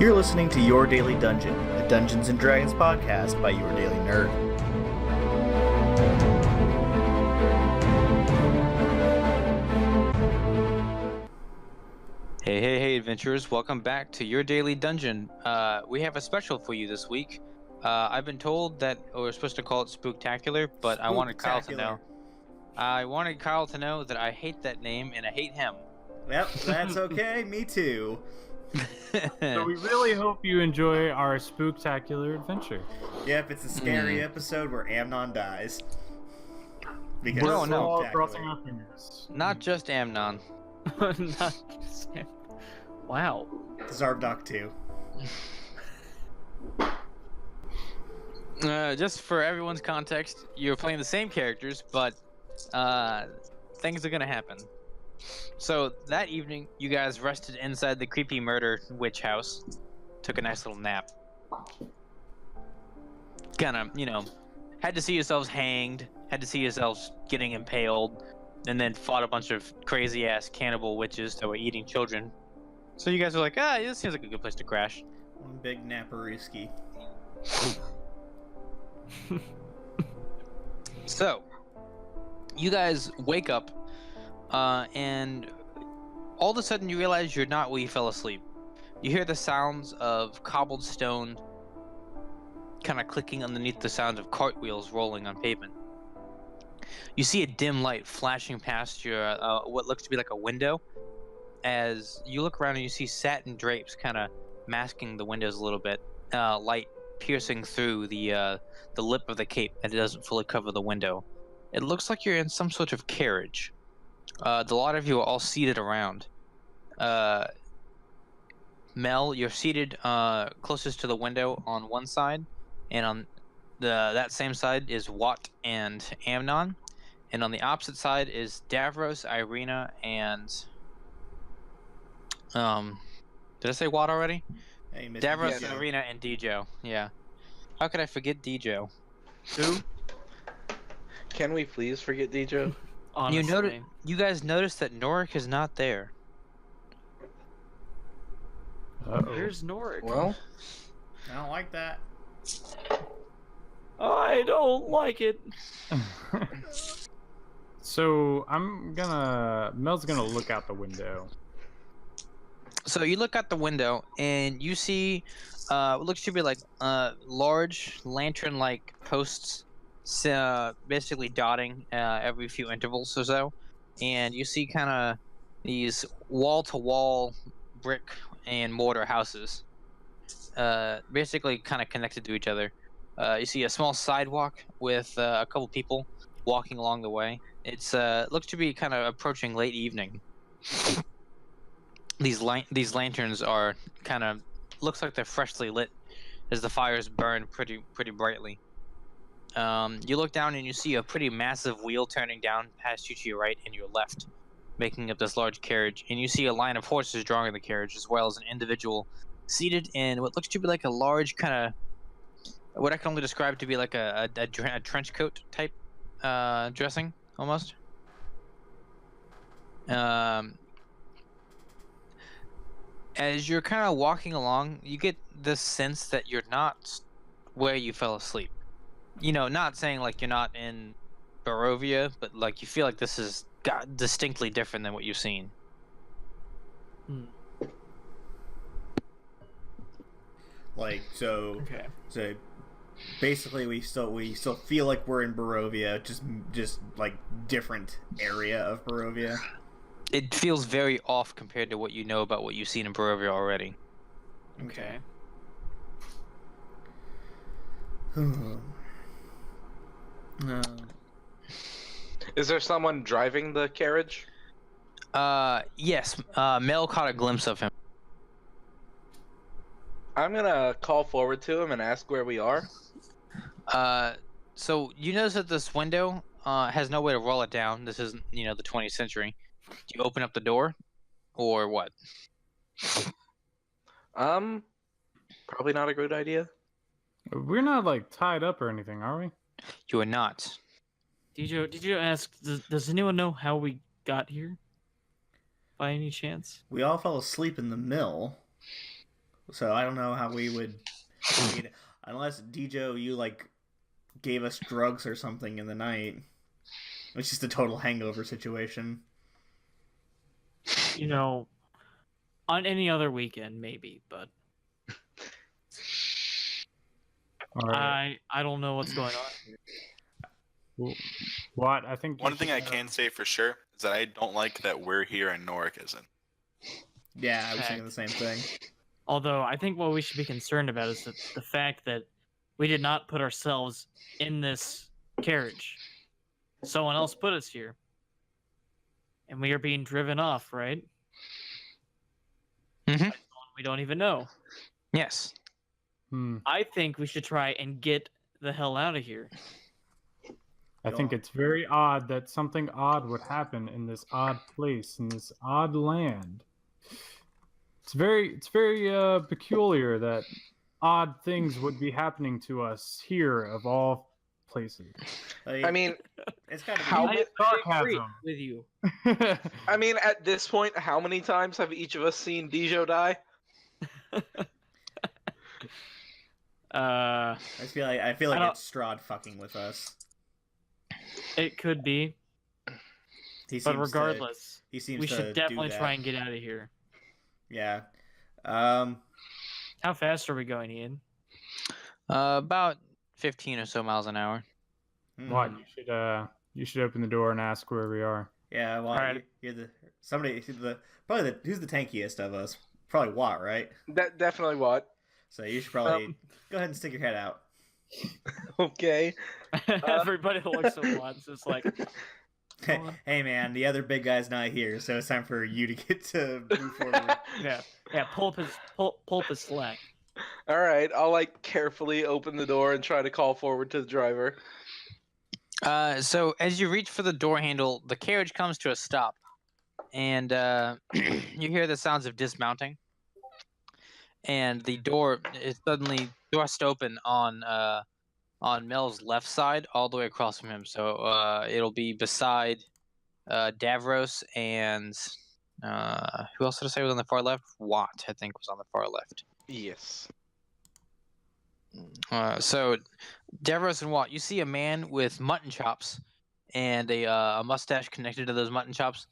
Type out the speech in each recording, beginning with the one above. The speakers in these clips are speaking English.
You're listening to Your Daily Dungeon, a Dungeons & Dragons podcast by Your Daily Nerd. Hey, adventurers. Welcome back to Your Daily Dungeon. We have a special for you this week. I've been told that we're supposed to call it Spooktacular, but I wanted Kyle to know. I wanted Kyle to know that I hate that name and I hate him. Yep, that's okay. Me too. So we really hope you enjoy our Spooktacular adventure. Yep, it's a scary episode where Amnon dies. Because We're all Spooktacular. crossing our fingers. Not just Amnon. Wow. Zarvdok too. Just for everyone's context, you're playing the same characters, but things are gonna happen. So that evening, you guys rested inside the creepy murder witch house, took a nice little nap. Kinda, had to see yourselves hanged, had to see yourselves getting impaled, and then fought a bunch of crazy-ass cannibal witches that were eating children. So you guys were like, this seems like a good place to crash. One big naparooski. So, you guys wake up, and all of a sudden you realize you're not where you fell asleep. You hear the sounds of cobbled stone kind of clicking underneath the sound of cartwheels rolling on pavement. You see a dim light flashing past your what looks to be like a window. As you look around and you see satin drapes kind of masking the windows a little bit, light piercing through the lip of the cape, and it doesn't fully cover the window. It looks like you're in some sort of carriage. The lot of you are all seated around. Mel, you're seated closest to the window on one side, and on that same side is Watt and Amnon, and on the opposite side is Davros, Irina, and did I say Watt already? Hey, Davros, Dijo. Irina, and Dijo. Yeah. How could I forget Dijo? Who? Can we please forget Dijo? Honestly. You guys noticed that Norik is not there. Where's Norik? Well, I don't like that. I don't like it. So Mel's gonna look out the window. So you look out the window and you see what looks to be like large lantern-like posts, basically dotting every few intervals or so, and you see kind of these wall-to-wall brick and mortar houses, basically kind of connected to each other. You see a small sidewalk with a couple people walking along the way. It's looks to be kind of approaching late evening. These lanterns are kind of looks like they're freshly lit, as the fires burn pretty brightly. You look down and you see a pretty massive wheel turning down past you to your right and your left, making up this large carriage. And you see a line of horses drawing the carriage, as well as an individual seated in what looks to be like a large kind of what I can only describe to be like a trench coat type dressing almost. As you're kind of walking along, you get the sense that you're not where you fell asleep. Not saying like you're not in Barovia, but like you feel like this is distinctly different than what you've seen. Like so. Okay. So basically, we still feel like we're in Barovia, just like different area of Barovia. It feels very off compared to what you know about what you've seen in Barovia already. Okay. is there someone driving the carriage? Yes. Mel caught a glimpse of him. I'm gonna call forward to him and ask where we are. So you notice that this window has no way to roll it down. This isn't, the 20th century. Do you open up the door, or what? Probably not a good idea. We're not like tied up or anything, are we? You are not. Did you ask, does anyone know how we got here? By any chance? We all fell asleep in the mill. So I don't know how we would, unless Dijo, you like gave us drugs or something in the night. It's just a total hangover situation. You know, on any other weekend, maybe, but All right. I don't know what's going on here. What? I think One thing I can say for sure is that I don't like that we're here and Norik isn't. Yeah, I was thinking the same thing. Although I think what we should be concerned about is the fact that we did not put ourselves in this carriage. Someone else put us here. And we are being driven off, right? Mm-hmm. We don't even know. Yes. I think we should try and get the hell out of here. I think it's very odd that something odd would happen in this odd place, in this odd land. It's very peculiar that odd things would be happening to us here of all places. I mean, it's kind of how I many? agree sarcasm. with you. I mean, at this point, how many times have each of us seen Dijo die? I feel like it's Strahd fucking with us. It could be, but regardless, he seems we to should definitely do that. try and get out of here. Yeah. How fast are we going, Ian? About 15 or so miles an hour. What? You should open the door and ask where we are. Yeah. Well, Alright. you're who's the tankiest of us? Probably Watt, right? That definitely what. So you should probably go ahead and stick your head out. Okay. Everybody looks at once. It's like, Hey man, the other big guy's not here, so it's time for you to get to move forward. yeah. Pulp is slack. All right, I'll like carefully open the door and try to call forward to the driver. So as you reach for the door handle, the carriage comes to a stop, and you hear the sounds of dismounting. And the door is suddenly thrust open on Mel's left side, all the way across from him. So it'll be beside Davros and who else did I say was on the far left? Watt, I think, was on the far left. Yes. So Davros and Watt, you see a man with mutton chops and a mustache connected to those mutton chops,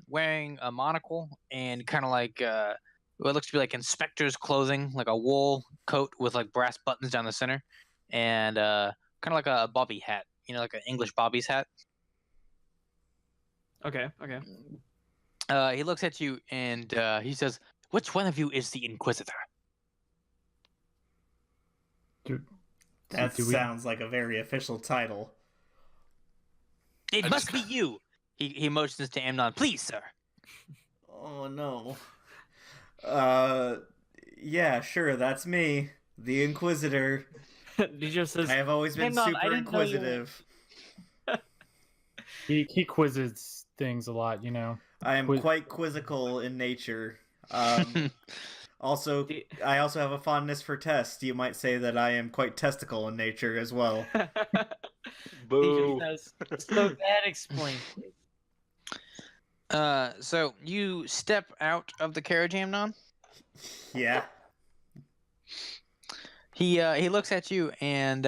wearing a monocle and kind of like what looks to be like inspector's clothing, like a wool coat with like brass buttons down the center, and kind of like a bobby hat, like an English bobby's hat. Okay. He looks at you and he says, "Which one of you is the Inquisitor?" That sounds like a very official title. It must be you. He motions to Amnon. Please, sir. Oh no. Yeah, sure, that's me, the Inquisitor. DJ says, I have always been Amnon, I super didn't know you were- inquisitive. He quizzes things a lot, I am quite quizzical in nature. Also, I also have a fondness for tests. You might say that I am quite testicle in nature as well. Boo. DJ says, so that explains it. So you step out of the carriage, Amnon. Yeah. He looks at you and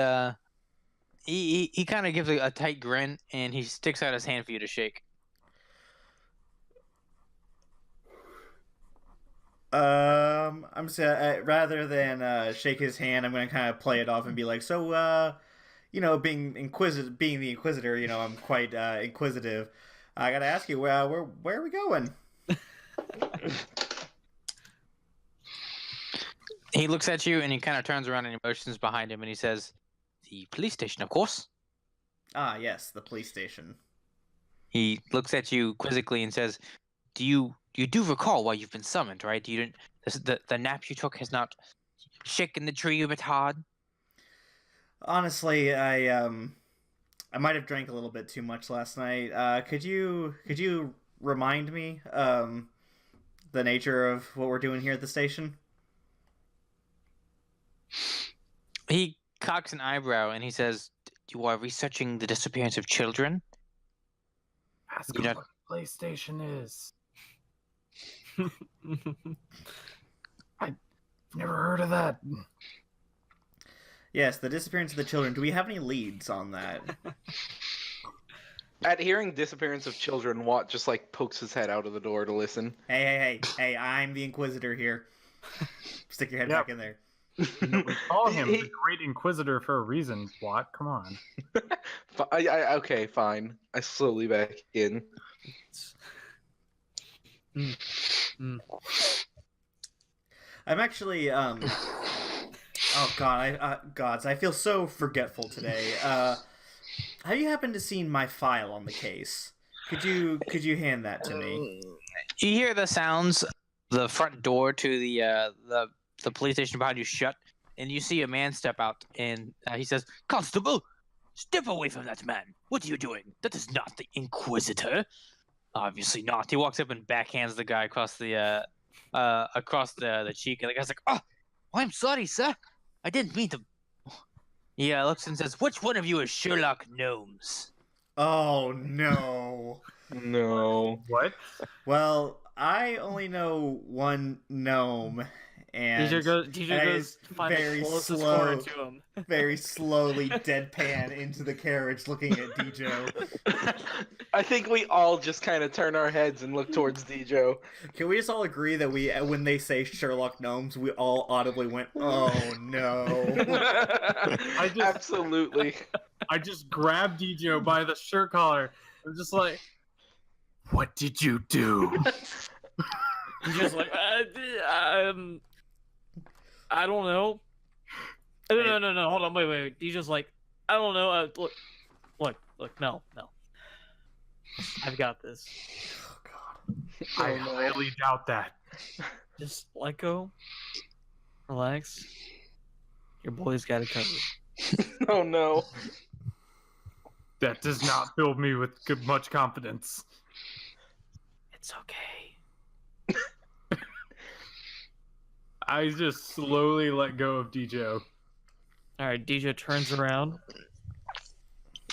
he kind of gives a tight grin and he sticks out his hand for you to shake. I'm saying rather than shake his hand, I'm gonna kind of play it off and be like, so being the Inquisitor, I'm quite inquisitive. I gotta ask you, where are we going? He looks at you and he kind of turns around and he motions behind him and he says, "The police station, of course." Ah, yes, the police station. He looks at you quizzically and says, You do recall why you've been summoned, right? The nap you took has not shaken the tree a bit hard?" Honestly, I might have drank a little bit too much last night. Could you remind me the nature of what we're doing here at the station? He cocks an eyebrow and he says, "You are researching the disappearance of children?" Ask him what PlayStation is. Never heard of that. Yes, the disappearance of the children. Do we have any leads on that? At hearing disappearance of children, Watt just like pokes his head out of the door to listen. Hey, I'm the Inquisitor here. Stick your head Yep. back in there. We call him the Great Inquisitor for a reason, Watt. Come on. Okay, fine. I slowly back in. I'm actually oh god, gods, I feel so forgetful today. Have you happened to seen my file on the case? Could you hand that to me? You hear the sounds, the front door to the police station behind you shut, and you see a man step out, and he says, "Constable, step away from that man. What are you doing? That is not the Inquisitor." Obviously not. He walks up and backhands the guy across the cheek, and the guy's like, "Oh, I'm sorry, sir. I didn't mean to." He looks and says, "Which one of you is Sherlock Gnomes?" Oh no. No. What? Well, I only know one gnome, and DJ and I goes just to find the very closest slow- corner to him. very slowly deadpan into the carriage, looking at Dijo. I think we all just kind of turn our heads and look towards Dijo. Can we just all agree that when they say Sherlock Gnomes, we all audibly went, "Oh no." Absolutely. I just grabbed DJ by the shirt collar. I'm just like, what did you do? He's just like, I don't know. No. Hold on, wait. He's just like, I don't know. Look, Mel. I've got this. Oh god. I highly doubt that. Just let go. Relax. Your boy's got it covered. Oh no. That does not fill me with much confidence. It's okay. I just slowly let go of DJ. All right, DJ turns around,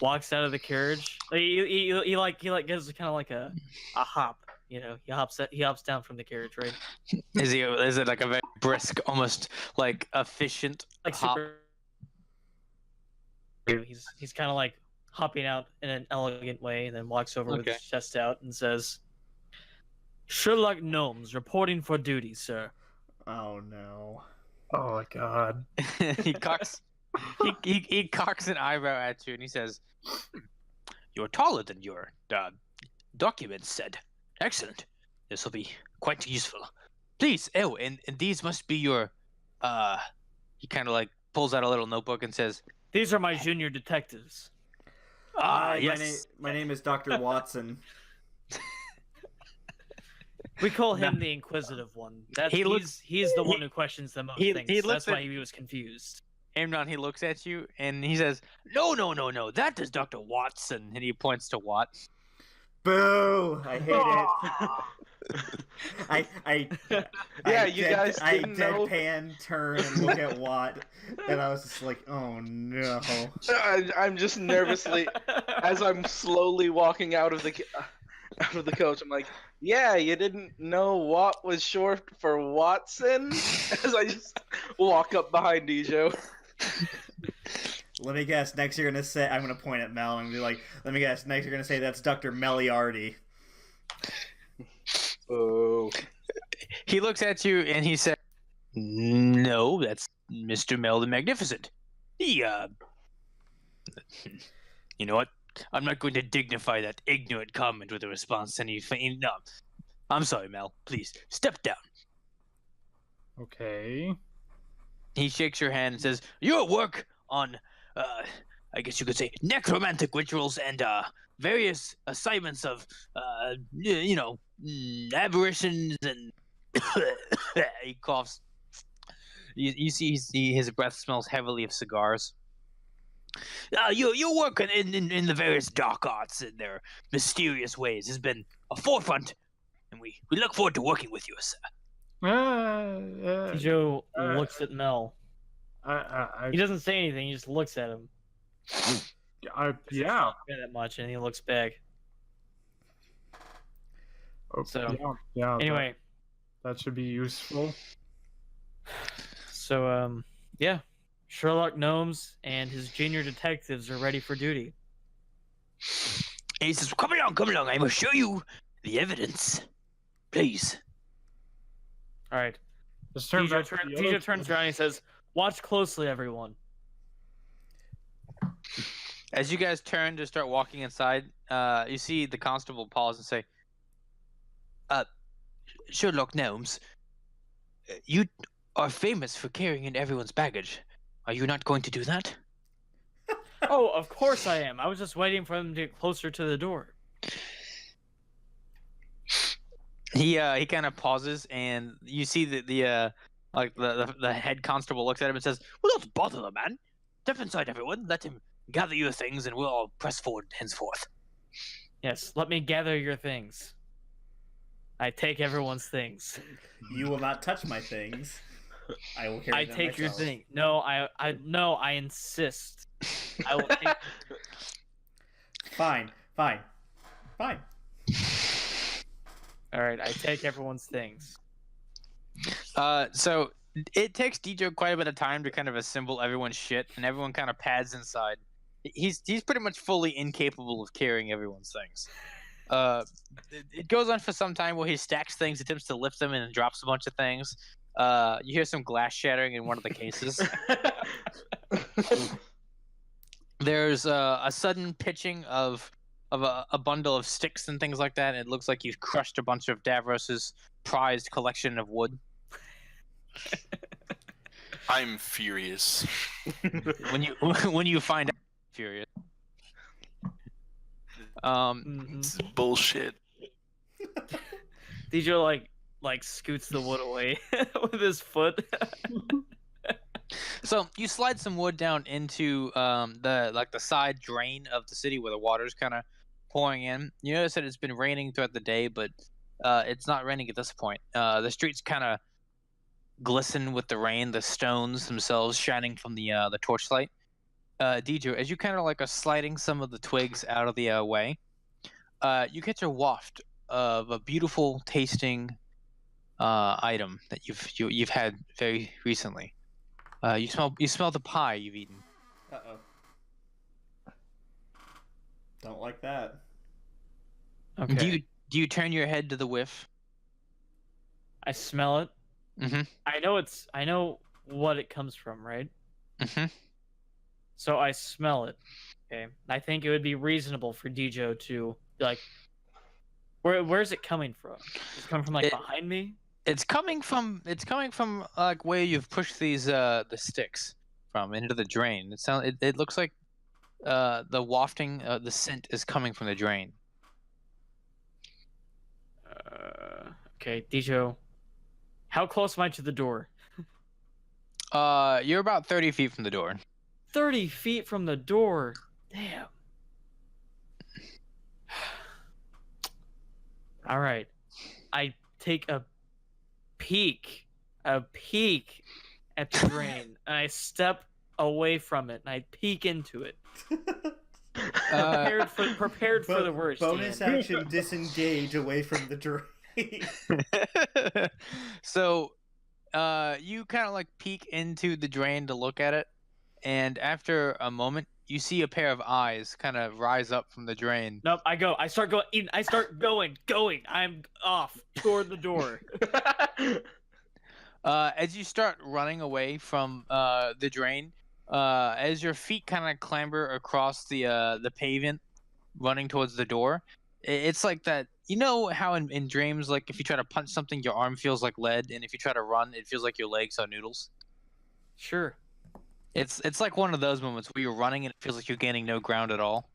walks out of the carriage. He gives kind of like a hop. You know, he hops down from the carriage, right? Is it like a very brisk, almost like efficient Like hop? super. He's kind of like hopping out in an elegant way, and then walks over with Okay. his chest out and says, "Sherlock Gnomes reporting for duty, sir." Oh no. Oh my god. he cocks he cocks an eyebrow at you, and he says, "You're taller than your documents said. Excellent. This will be quite useful. Please, and these must be your he kind of like pulls out a little notebook and says, These are my junior detectives. Hi, yes. my name is Dr. Watson. We call him the Inquisitive one. He's the one who questions the most things. That's why he was confused. Amnon, he looks at you and he says, No, that is Dr. Watson. And he points to Watt. Boo! I hate it. You guys didn't know. Deadpan turn and look at Watt, and I was just like, "Oh no!" I'm just nervously, as I'm slowly walking out of the coach. I'm like, "Yeah, you didn't know Watt was short for Watson?" As I just walk up behind Dijo. Let me guess. Next, you're gonna say, "I'm gonna point at Mel and be like, let me guess. Next, you're gonna say that's Dr. Meliardi." Oh. He looks at you and he said, No, that's Mr. Mel the Magnificent. He, you know what? I'm not going to dignify that ignorant comment with a response. And no. I'm sorry, Mel. Please, step down. Okay. He shakes your hand and says, Your work on, I guess you could say, necromantic rituals and, various assignments of, aberrations and he coughs. You see his breath smells heavily of cigars. Your work in the various dark arts in their mysterious ways has been a forefront, and we look forward to working with you, sir. Joe looks at Mel. I He doesn't say anything. He just looks at him. yeah. That much, and he looks back. Oh, So, yeah. Anyway, That should be useful. So, yeah. Sherlock Gnomes and his junior detectives are ready for duty. And he says, come along, I must show you the evidence. Please. All right. Just turn back to the DJ other- turns around and he says, watch closely, everyone. As you guys turn to start walking inside, you see the constable pause and say, Sherlock Gnomes, you are famous for carrying in everyone's baggage. Are you not going to do that? Oh, of course I am. I was just waiting for them to get closer to the door. He kind of pauses, and you see the head constable looks at him and says, "Well, don't bother the man. Step inside, everyone. Let him gather your things, and we'll all press forward henceforth." Yes, let me gather your things. I take everyone's things. You will not touch my things. I will carry I them take your myself. thing. No, I insist. I will take. Fine. All right, I take everyone's things. So it takes DJ quite a bit of time to kind of assemble everyone's shit, and everyone kind of pads inside. He's pretty much fully incapable of carrying everyone's things. It goes on for some time where he stacks things, attempts to lift them, and then drops a bunch of things. You hear some glass shattering in one of the cases. There's a sudden pitching of a bundle of sticks and things like that. And it looks like you've crushed a bunch of Davros's prized collection of wood. I'm furious. when you find out, furious. This is bullshit. DJ like scoots the wood away with his foot. So you slide some wood down into the side drain of the city where the water's kind of pouring in. You notice that it's been raining throughout the day, but it's not raining at this point. The streets kind of glisten with the rain, the stones themselves shining from the torchlight. DJ, as you kind of like are sliding some of the twigs out of the way, you catch a waft of a beautiful tasting item that you've had very recently. You smell the pie you've eaten. Uh-oh. Don't like that. Okay. Do you turn your head to the whiff? I smell it. Mm-hmm. I know what it comes from, right? Mm-hmm. So I smell it. Okay. I think it would be reasonable for Dijo to be like, where's it coming from? Is it coming from behind me? It's coming from like where you've pushed these the sticks from into the drain. It looks like the wafting the scent is coming from the drain. Okay, Dijo. How close am I to the door? You're about 30 feet from the door. 30 feet from the door. Damn. All right. I take a peek at the drain, and I step away from it, and I peek into it. Prepared for the worst. Bonus Ian. action: disengage away from the drain. So, you kind of like peek into the drain to look at it, and after a moment, you see a pair of eyes kind of rise up from the drain. Nope, I start going. I'm off toward the door. As you start running away from the drain, as your feet kind of clamber across the pavement, running towards the door, it's like that. You know how in dreams, like if you try to punch something, your arm feels like lead, and if you try to run, it feels like your legs are noodles. Sure. It's like one of those moments where you're running and it feels like you're gaining no ground at all.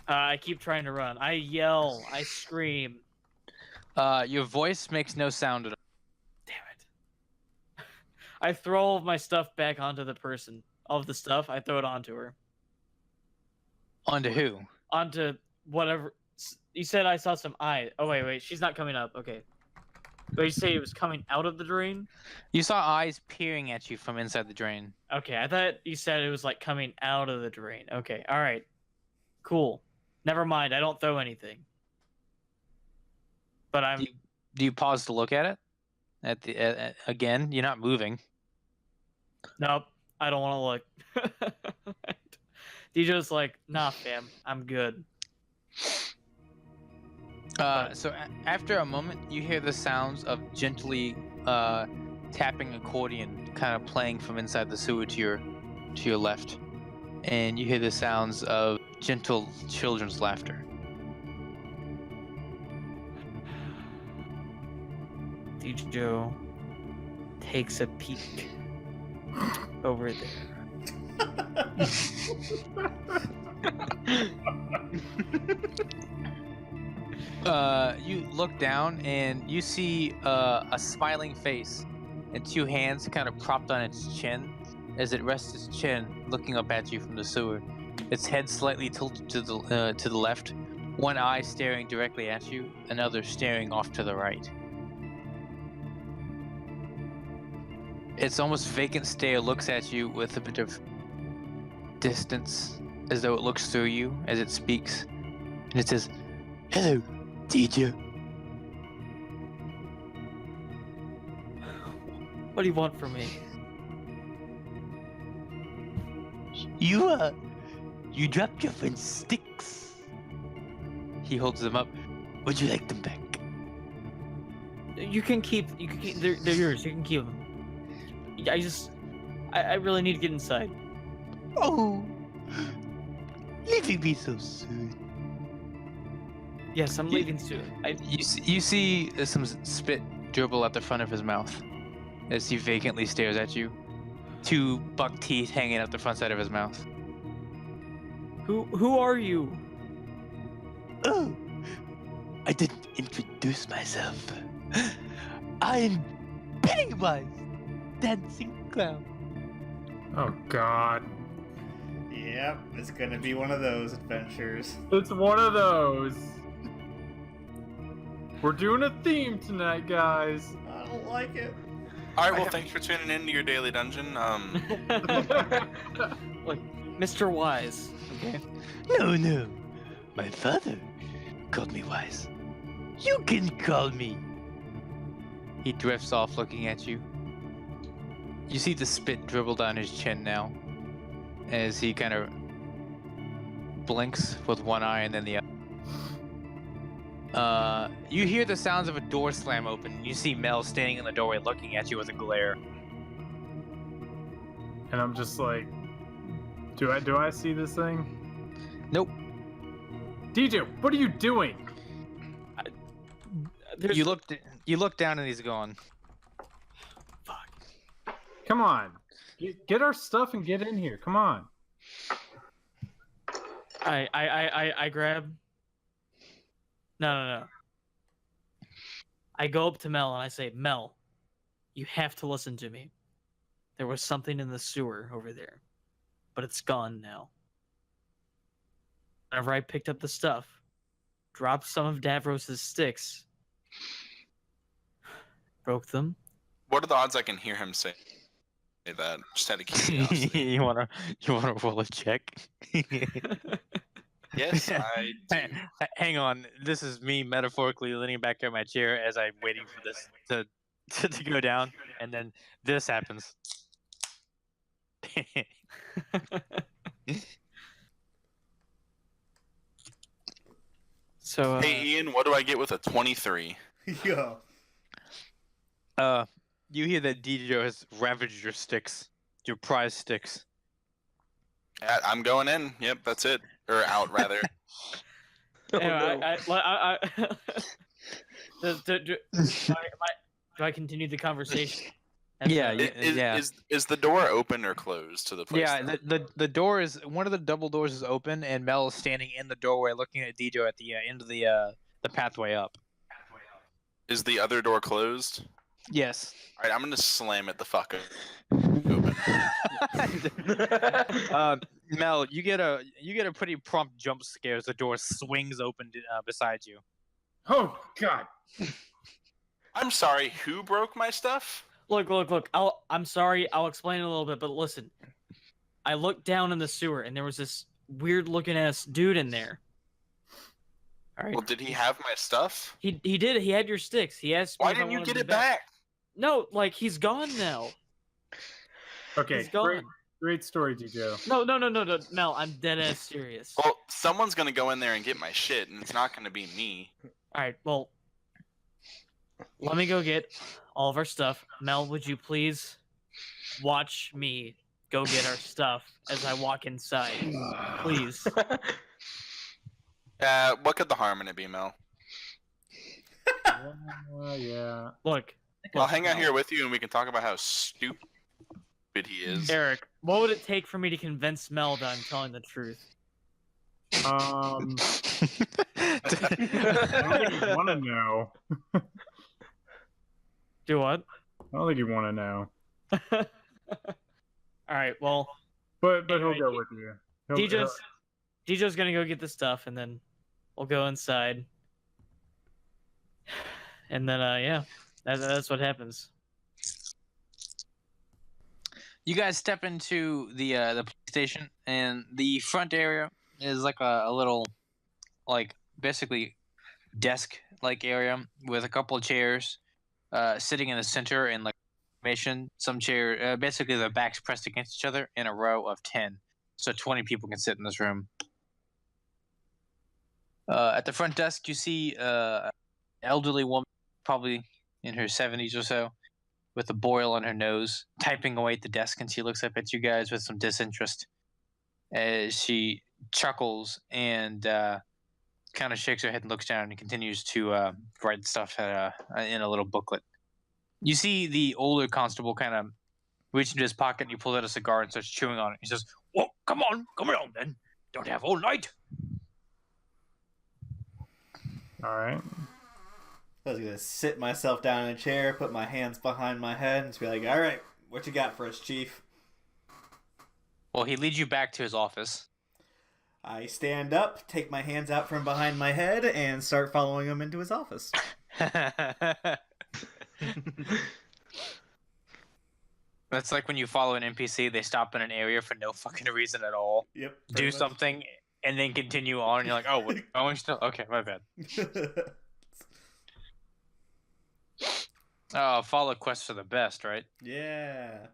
I keep trying to run. I yell. I scream. Your voice makes no sound at all. Damn it. I throw all of my stuff back onto the person. All of the stuff, I throw it onto her. Onto who? Onto whatever. You said I saw some eye. Oh, wait. She's not coming up. Okay. But you say it was coming out of the drain? You saw eyes peering at you from inside the drain. Okay, I thought you said it was like coming out of the drain. Okay, all right. Cool. Never mind. I don't throw anything. But I'm. Do you pause to look at it? Again, you're not moving. Nope, I don't want to look. DJ's like, nah, fam, I'm good. So after a moment, you hear the sounds of gently tapping accordion, kind of playing from inside the sewer to your left, and you hear the sounds of gentle children's laughter. DJ takes a peek over there. You look down and you see a smiling face and two hands kind of propped on its chin as it rests its chin, looking up at you from the sewer. Its head slightly tilted to the left, one eye staring directly at you, another staring off to the right. Its almost vacant stare looks at you with a bit of distance, as though it looks through you as it speaks, and it says, "Hello, teacher." What do you want from me? You dropped your friend's sticks. He holds them up. Would you like them back? You can keep. They're yours. You can keep them. I really need to get inside. Oh, leaving me so soon. Yes, I'm leaving soon. You see some spit dribble out the front of his mouth as he vacantly stares at you. Two buck teeth hanging out the front side of his mouth. Who are you? Oh, I didn't introduce myself. I'm Pennywise, dancing clown. Oh God. Yep, it's gonna be one of those adventures. It's one of those. We're doing a theme tonight, guys. I don't like it. All right, well, thanks for tuning in to your daily dungeon. Look, Mr. Wise. Okay. No. My father called me wise. You can call me. He drifts off looking at you. You see the spit dribble down his chin now as he kind of blinks with one eye and then the other. You hear the sounds of a door slam open. You see Mel standing in the doorway looking at you with a glare. And I'm just like, do I see this thing? Nope. DJ, what are you doing? You look down and he's gone. Fuck. Come on. Get our stuff and get in here. Come on. I grab. No. I go up to Mel and I say, Mel, you have to listen to me. There was something in the sewer over there, but it's gone now. Whenever I picked up the stuff, dropped some of Davros's sticks, broke them. What are the odds I can hear him say that? Just out of curiosity. you wanna roll a check? Yes, I do. Hang on. This is me metaphorically leaning back in my chair as I'm waiting for this to go down, and then this happens. So, Hey, Ian, what do I get with a 23? Yo. You hear that DJ has ravaged your sticks, your prize sticks. I'm going in. Yep, that's it. Or out, rather. anyway, do I continue the conversation? Yeah, Is the door open or closed to the place? Yeah, the door is, one of the double doors is open, and Mel is standing in the doorway looking at DJ at the end of the pathway up. Is the other door closed? Yes. All right, I'm gonna slam it the fuck open. Mel, you get a pretty prompt jump scare as the door swings open beside you. Oh God. I'm sorry, who broke my stuff? Look. I'm sorry. I'll explain it a little bit, but listen. I looked down in the sewer, and there was this weird-looking ass dude in there. All right. Well, did he have my stuff? He did. He had your sticks. He asked me Why if I didn't you wanted get them it back? No, like he's gone now. Okay, He's gone. great story, Joe. No, Mel, I'm dead ass serious. Well, someone's gonna go in there and get my shit, and it's not gonna be me. All right, well, let me go get all of our stuff. Mel, would you please watch me go get our stuff as I walk inside? Please. What could the harm in it be, Mel? Yeah. Look, I'll hang out here with you, and we can talk about how stupid he is. Eric, what would it take for me to convince Mel that I'm telling the truth? I don't think you want to know. Do what? I don't think you want to know. All right, well, But Anyway, he'll go with you. DJ's gonna go get the stuff, and then we'll go inside. And then, yeah, that's what happens. You guys step into the police station, and the front area is like a little, like basically desk-like area with a couple of chairs, sitting in the center and like formation. Some chair, basically their backs pressed against each other in a row of 10, so 20 people can sit in this room. At the front desk, you see an elderly woman, probably in her 70s or so, with a boil on her nose, typing away at the desk, and she looks up at you guys with some disinterest as she chuckles and kind of shakes her head and looks down and continues to write stuff in a little booklet. You see the older constable kind of reach into his pocket and he pulls out a cigar and starts chewing on it. He says, "Well, come on then. Don't have all night." All right. I was gonna sit myself down in a chair, put my hands behind my head, and just be like, "All right, what you got for us, Chief?" Well, he leads you back to his office. I stand up, take my hands out from behind my head, and start following him into his office. That's like when you follow an NPC, they stop in an area for no fucking reason at all. Yep. Do something, and then continue on, and you're like, oh, what, going still? Okay, my bad. Oh, follow quests for the best, right? Yeah.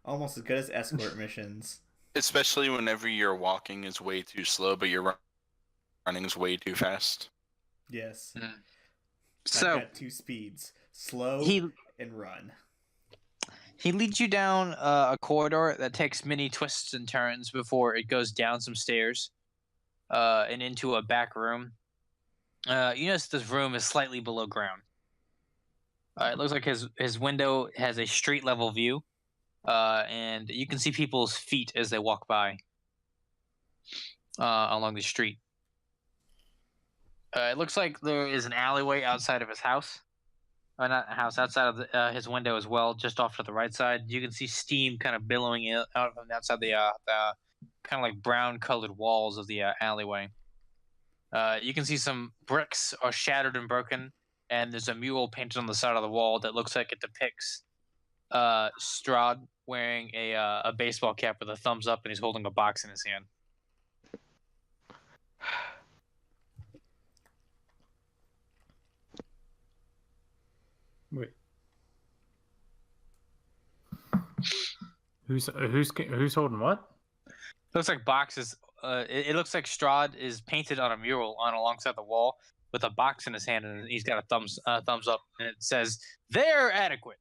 Almost as good as escort missions. Especially whenever your walking is way too slow, but your running is way too fast. Yes. Mm. I've So got two speeds: slow and run. he leads you down a corridor that takes many twists and turns before it goes down some stairs and into a back room. You notice this room is slightly below ground. It looks like his window has a street level view, and you can see people's feet as they walk by along the street. It looks like there is an alleyway outside of his house. Not a house, outside of his window as well, just off to the right side. You can see steam kind of billowing out from outside the kind of like brown colored walls of the alleyway. You can see some bricks are shattered and broken, and there's a mural painted on the side of the wall that looks like it depicts Strahd wearing a baseball cap with a thumbs up, and he's holding a box in his hand. Wait. Who's holding what? Looks like boxes. It looks like Strahd is painted on a mural on alongside the wall with a box in his hand, and he's got a thumbs up, and it says, "They're adequate."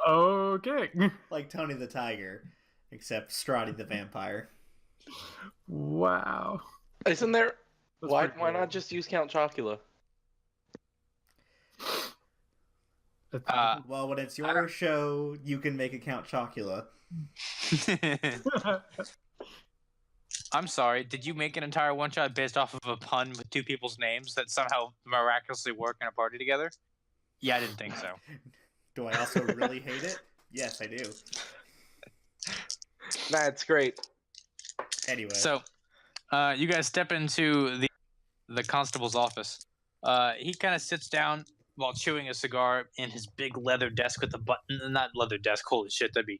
Okay. Like Tony the Tiger, except Strahd the Vampire. Wow. Isn't there? That's Why pretty cool. not just use Count Chocula? Well, when it's your show, you can make a Count Chocula. I'm sorry. Did you make an entire one shot based off of a pun with two people's names that somehow miraculously work in a party together? Yeah, I didn't think so. Do I also really hate it? Yes, I do. That's great. Anyway. So, you guys step into the constable's office. He kind of sits down while chewing a cigar in his big leather desk with a button. Not leather desk. Holy shit, that'd be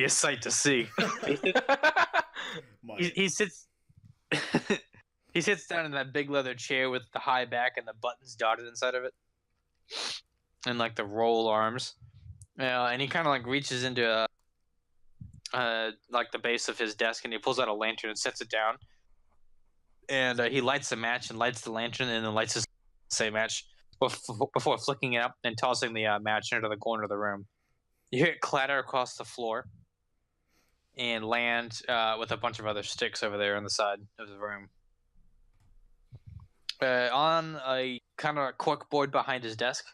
a sight to see. He sits. He sits down in that big leather chair with the high back and the buttons dotted inside of it, and like the roll arms. And he kind of like reaches into like the base of his desk, and he pulls out a lantern and sets it down. And he lights a match and lights the lantern, and then lights the same match before flicking it up and tossing the match into the corner of the room. You hear it clatter across the floor and land with a bunch of other sticks over there on the side of the room. On a kind of cork board behind his desk,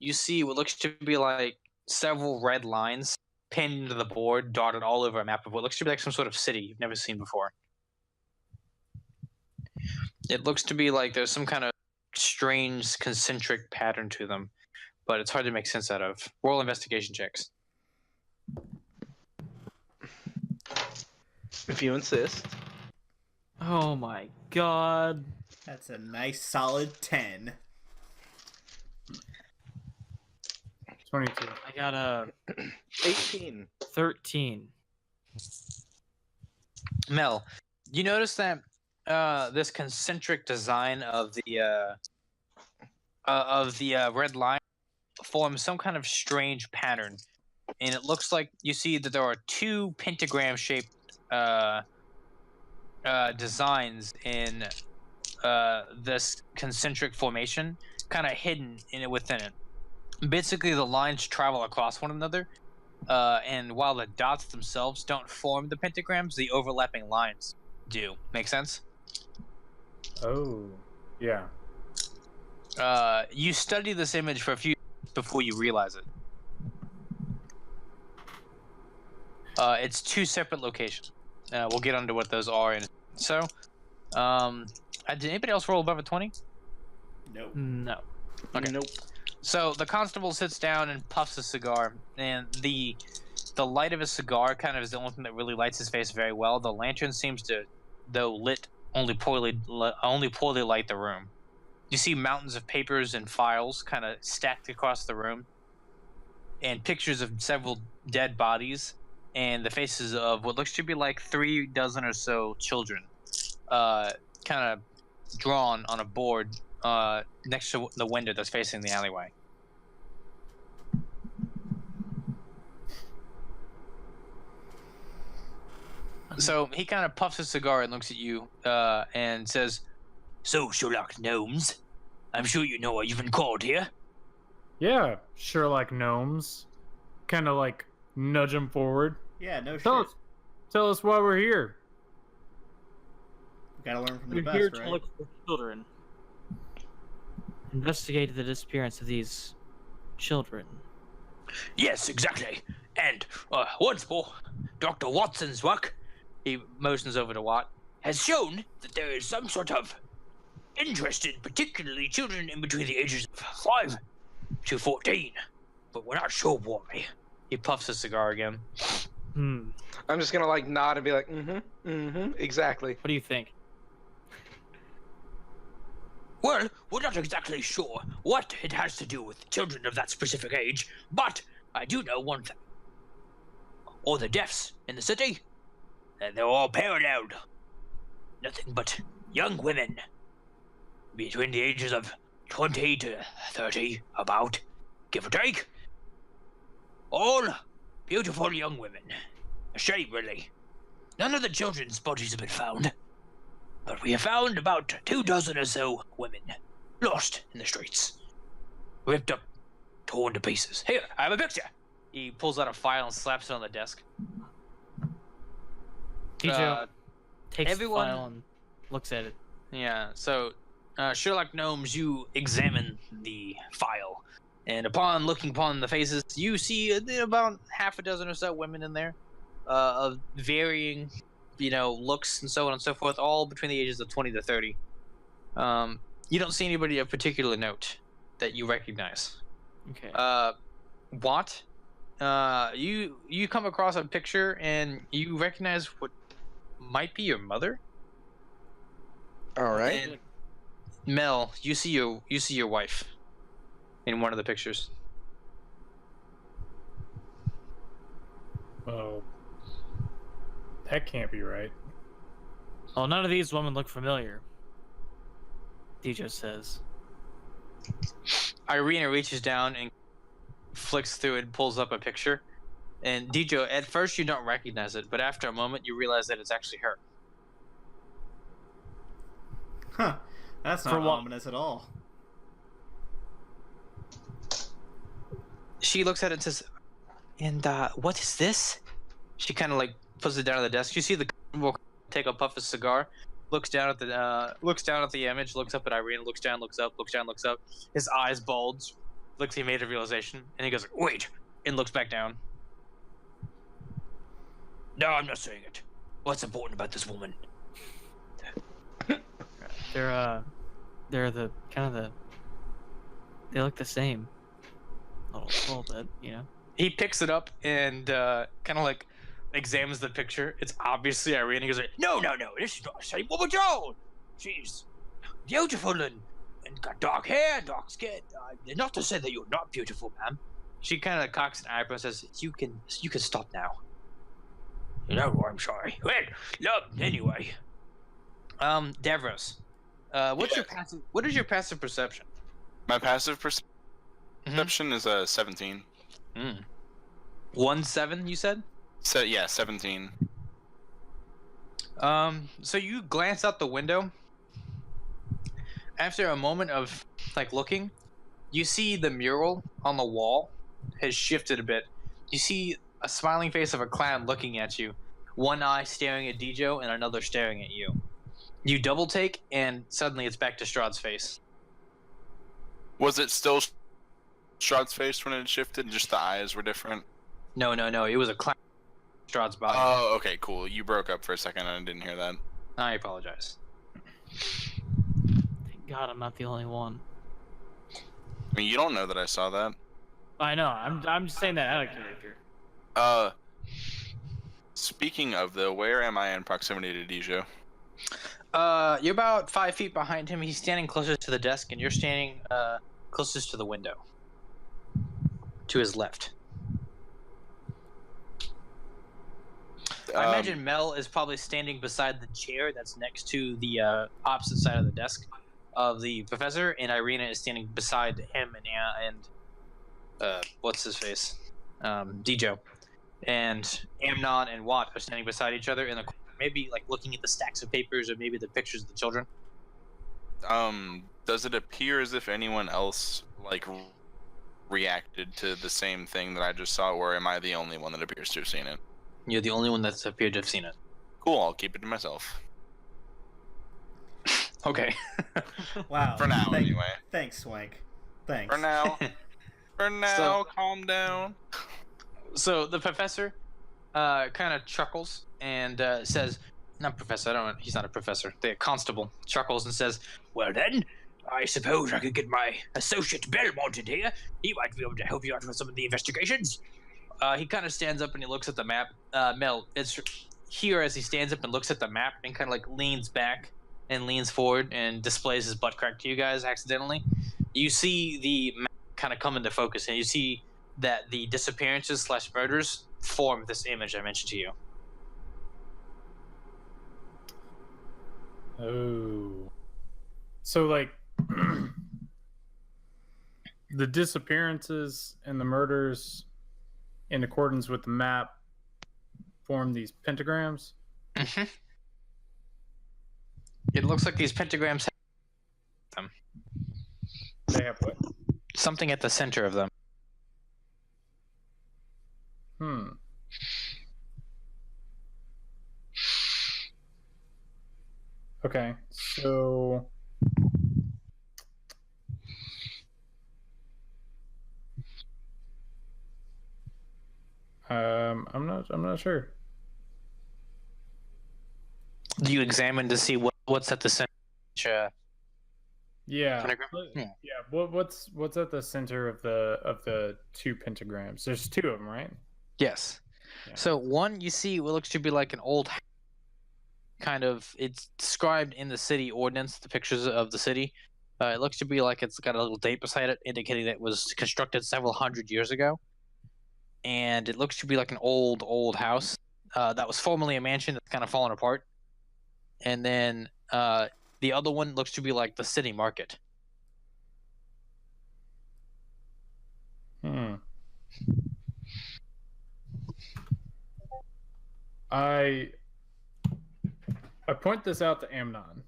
you see what looks to be like several red lines pinned into the board, dotted all over a map of what looks to be like some sort of city you've never seen before. It looks to be like there's some kind of strange concentric pattern to them, but it's hard to make sense out of. Roll investigation checks. If you insist. Oh my god. That's a nice solid 10. 22. I got a 18. 13. Mel, you notice that this concentric design of the red line forms some kind of strange pattern, and it looks like you see that there are two pentagram-shaped designs in this concentric formation, kind of hidden in it within it. Basically, the lines travel across one another, and while the dots themselves don't form the pentagrams, the overlapping lines do. Make sense? Oh, yeah. You study this image for a few before you realize it. It's two separate locations. We'll get onto what those are. So, did anybody else roll above a 20? Nope. No. Okay. Nope. So the constable sits down and puffs a cigar, and the light of his cigar kind of is the only thing that really lights his face very well. The lantern seems to, though lit, only poorly light the room. You see mountains of papers and files kind of stacked across the room, and pictures of several dead bodies, and the faces of what looks to be like 3 dozen or so children, kind of drawn on a board next to the window that's facing the alleyway. So he kind of puffs his cigar and looks at you and says, "So, Sherlock Gnomes, I'm sure you know why you've been called here." Yeah, Sherlock Gnomes. Kind of like nudge him forward. Yeah, no Tell shit. Tell us why we're here. Gotta learn from the We're best, here right? to look for children. Investigate the disappearance of these children. Yes, exactly. And once more, Dr. Watson's work, he motions over to Watt, has shown that there is some sort of interest in particularly children in between the ages of 5 to 14. But we're not sure why. He puffs his cigar again. Hmm. I'm just gonna like nod and be like, exactly. What do you think? Well, we're not exactly sure what it has to do with children of that specific age, but I do know one thing. All the deaths in the city, they're all paralleled. Nothing but young women. Between the ages of 20 to 30, about, give or take. All beautiful young women. A shame, really. None of the children's bodies have been found. But we have found about 2 dozen or so women lost in the streets. Ripped up, torn to pieces. Here, I have a picture. He pulls out a file and slaps it on the desk. DJ takes everyone- the file and looks at it. Yeah, so Sherlock Gnomes, you examine the file. And upon looking upon the faces, you see about half a dozen or so women in there of varying, looks and so on and so forth, all between the ages of 20 to 30. You don't see anybody of particular note that you recognize. Okay. Watt, you come across a picture and you recognize what might be your mother. All right. And Mel, you see your wife in one of the pictures. Oh, that can't be right. Well, none of these women look familiar. Dejo says. Irina reaches down and flicks through and pulls up a picture. And Dejo, at first you don't recognize it, but after a moment you realize that it's actually her. Huh. That's For not what? ominous at all. She looks at it and says, "And what is this?" She kind of like puts it down on the desk. You see the will take a puff of cigar, looks down at the image, looks up at Irene, looks down, looks up, looks down, looks up. His eyes bulge. Looks, he made a realization, and he goes, "Wait," and looks back down. No, I'm not saying it. What's important about this woman? They're the kind of the. They look the same. A little bit, you know. He picks it up and kind of like examines the picture. It's obviously Irene. He goes, no, this is not the same woman at all. She's beautiful and got dark hair, dark skin. Not to say that you're not beautiful, ma'am. She kind of cocks an eyebrow and says, you can stop now. No, I'm sorry. Well, no, anyway. Davros, what is your passive perception? My passive perception is a 17. 1-7, you said? So yeah, 17. So you glance out the window. After a moment of like looking, you see the mural on the wall has shifted a bit. You see a smiling face of a clown looking at you, one eye staring at Dejo and another staring at you. You double take, and suddenly it's back to Strahd's face. Was it still Strahd's face when it shifted? Just the eyes were different? No. It was a clown in Strahd's body. Oh, okay, cool. You broke up for a second and I didn't hear that. I apologize. Thank God I'm not the only one. I mean, you don't know that I saw that. I know. I'm just saying that out of character. Speaking of, though, where am I in proximity to Dejo? You're about 5 feet behind him. He's standing closest to the desk, and you're standing closest to the window. To his left. I imagine Mel is probably standing beside the chair that's next to the opposite side of the desk of the professor, and Irina is standing beside him and what's his face? Dejo. And Amnon and Watt are standing beside each other in the corner, maybe like looking at the stacks of papers or maybe the pictures of the children. Does it appear as if anyone else like reacted to the same thing that I just saw, or am I the only one that appears to have seen it? You're the only one that's appeared to have seen it. Cool, I'll keep it to myself. Okay. Wow. For now, anyway. Thanks, Swank. Thanks. For now. For now, calm down. So the professor kind of chuckles and says, not professor, he's not a professor. The constable chuckles and says, well then, I suppose I could get my associate Belmont in here. He might be able to help you out with some of the investigations. He kind of stands up and he looks at the map. Mel, it's here as he stands up and looks at the map and kind of like leans back and leans forward and displays his butt crack to you guys accidentally. You see the map kind of come into focus and you see that the disappearances / murders form this image I mentioned to you. Oh. So, like, the disappearances and the murders, in accordance with the map, form these pentagrams? Mm-hmm. It looks like these pentagrams have them. They have what? Something at the center of them. Okay, so I'm not sure. Do you examine to see what's at the center? Yeah. Pentagram? Yeah. What's at the center of the two pentagrams? There's two of them, right? Yes. Yeah. So one you see what looks to be like an old kind of, it's described in the city ordinance, the pictures of the city. It looks to be like it's got a little date beside it indicating that it was constructed several hundred years ago. And it looks to be like an old house that was formerly a mansion that's kind of fallen apart. And then the The other one looks to be like the city market. I point this out to Amnon.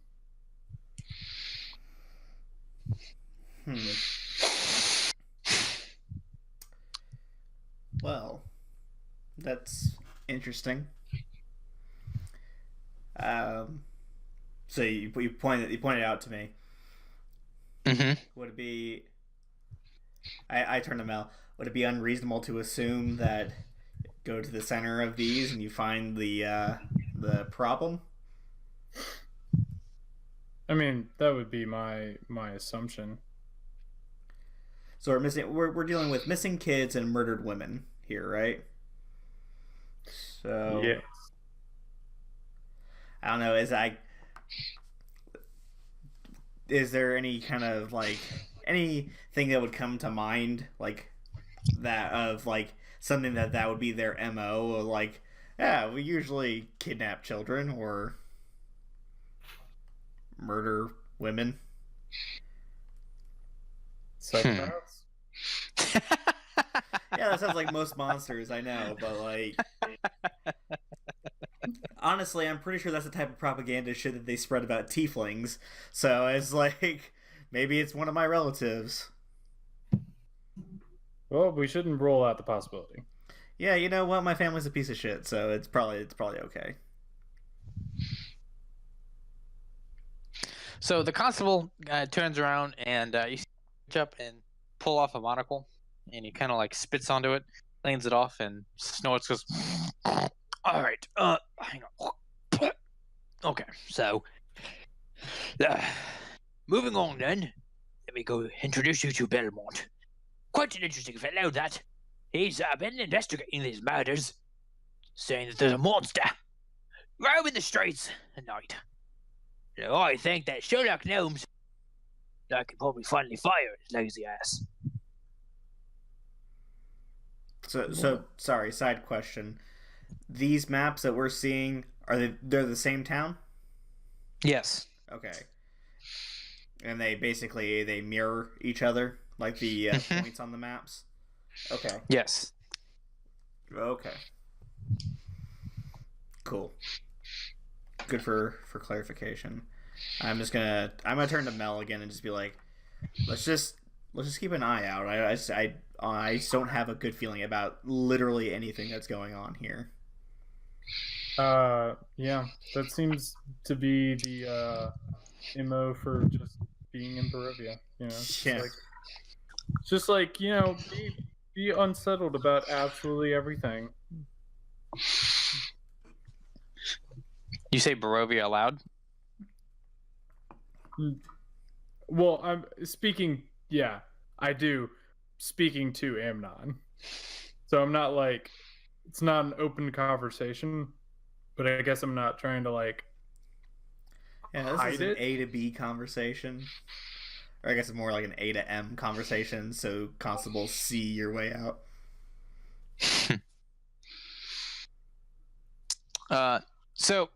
Well, that's interesting. So you pointed it out to me. Mm-hmm. Would it be? I turn to Mel. Would it be unreasonable to assume that go to the center of these and you find the problem? I mean, that would be my assumption. So we're dealing with missing kids and murdered women here, right? So Yes. I don't know. Is there any kind of like anything that would come to mind like that of like something that would be their MO, or like, yeah, we usually kidnap children or murder women? Psychopaths? Yeah, that sounds like most monsters, I know, but like honestly, I'm pretty sure that's the type of propaganda shit that they spread about tieflings. So it's like maybe it's one of my relatives. Well, we shouldn't rule out the possibility. Yeah, you know what? My family's a piece of shit, so it's probably okay. So the constable turns around and you reach up and pull off a monocle, and he kind of like spits onto it, leans it off, and snorts. Goes, all right, hang on. Okay, so moving on then. Let me go introduce you to Belmont. Quite an interesting fellow, that. He's been investigating these murders, saying that there's a monster roaming the streets at night. So I think that Sherlock Gnomes I could probably finally fire his lazy ass. So sorry, side question. These maps that we're seeing, they're the same town? Yes. Okay. And they mirror each other, like the points on the maps? Okay. Yes. Okay. Cool. Good for clarification. I'm gonna turn to Mel again and just be like, let's just keep an eye out. I just don't have a good feeling about literally anything that's going on here. Yeah, that seems to be the MO for just being in Barovia. You know, just like you know, be unsettled about absolutely everything. You say Barovia aloud? Well, I'm speaking. Yeah, I do. Speaking to Amnon, so I'm not like it's not an open conversation, but I guess I'm not trying to like. Yeah, this hide is an it. A to B conversation, or I guess it's more like an A to M conversation. So constables see your way out. So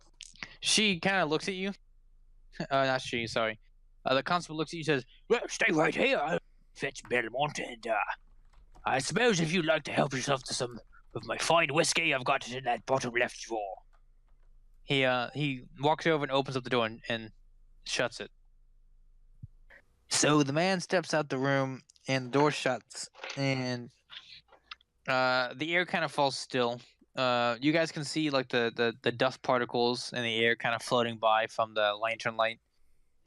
she kind of looks at you. Not she, sorry. The constable looks at you and says, well, stay right here. I'll fetch Belmont, and I suppose if you'd like to help yourself to some of my fine whiskey, I've got it in that bottom left drawer. He walks over and opens up the door and shuts it. So the man steps out the room, and the door shuts, and the air kind of falls still. You guys can see like the dust particles in the air kind of floating by from the lantern light,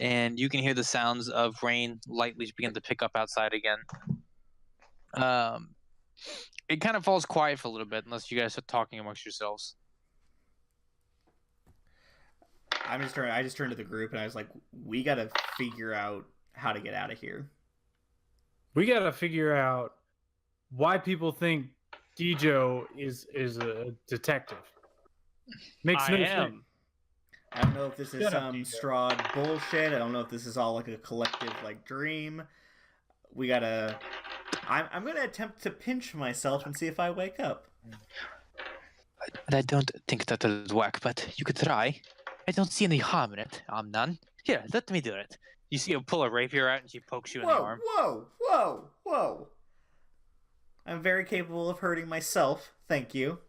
and you can hear the sounds of rain lightly begin to pick up outside again. It kind of falls quiet for a little bit unless you guys are talking amongst yourselves. I just turned to the group and I was like, we gotta figure out how to get out of here. We gotta figure out why people think Dijo is a detective. Makes no sense. I don't know if this is Shut up, some DJ. straw bullshit. I don't know if this is all like a collective like dream. We gotta. I'm gonna attempt to pinch myself and see if I wake up. I don't think that will work, but you could try. I don't see any harm in it, Amnon. Here, let me do it. You see her pull a rapier out and she pokes you in the Whoa, arm. whoa, whoa, whoa. I'm very capable of hurting myself, thank you.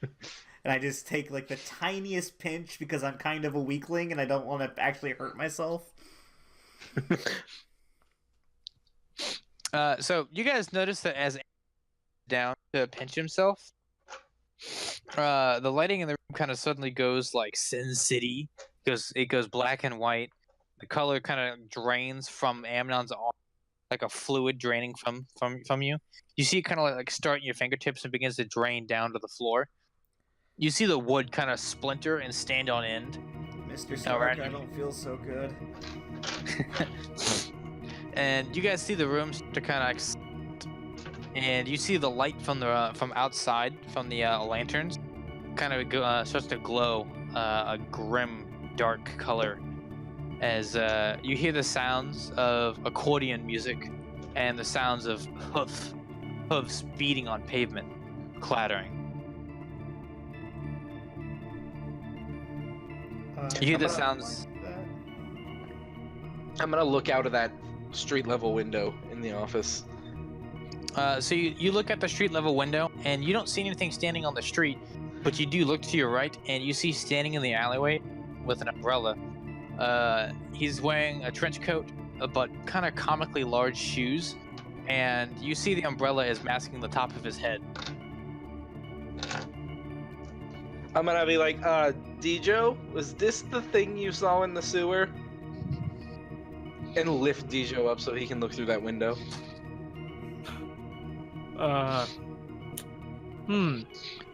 And I just take like the tiniest pinch because I'm kind of a weakling and I don't want to actually hurt myself. So you guys notice that as down to pinch himself, the lighting in the room kind of suddenly goes like Sin City. It goes black and white. The color kind of drains from Amnon's arm, like a fluid draining from you. You see it kind of like start in your fingertips and begins to drain down to the floor. You see the wood kind of splinter and stand on end. Mr. Stark, I don't feel so good. And you guys see the room start to kind of, and you see the light from the from outside from the lanterns, kind of starts to glow a grim, dark color, as you hear the sounds of accordion music, and the sounds of hooves beating on pavement, clattering. You hear the sounds. I'm gonna look out of that street level window in the office. So you look at the street level window and you don't see anything standing on the street, but you do look to your right and you see standing in the alleyway with an umbrella. He's wearing a trench coat, but kind of comically large shoes, and you see the umbrella is masking the top of his head. I'm gonna be like, Dijo, was this the thing you saw in the sewer? And lift Dijo up so he can look through that window.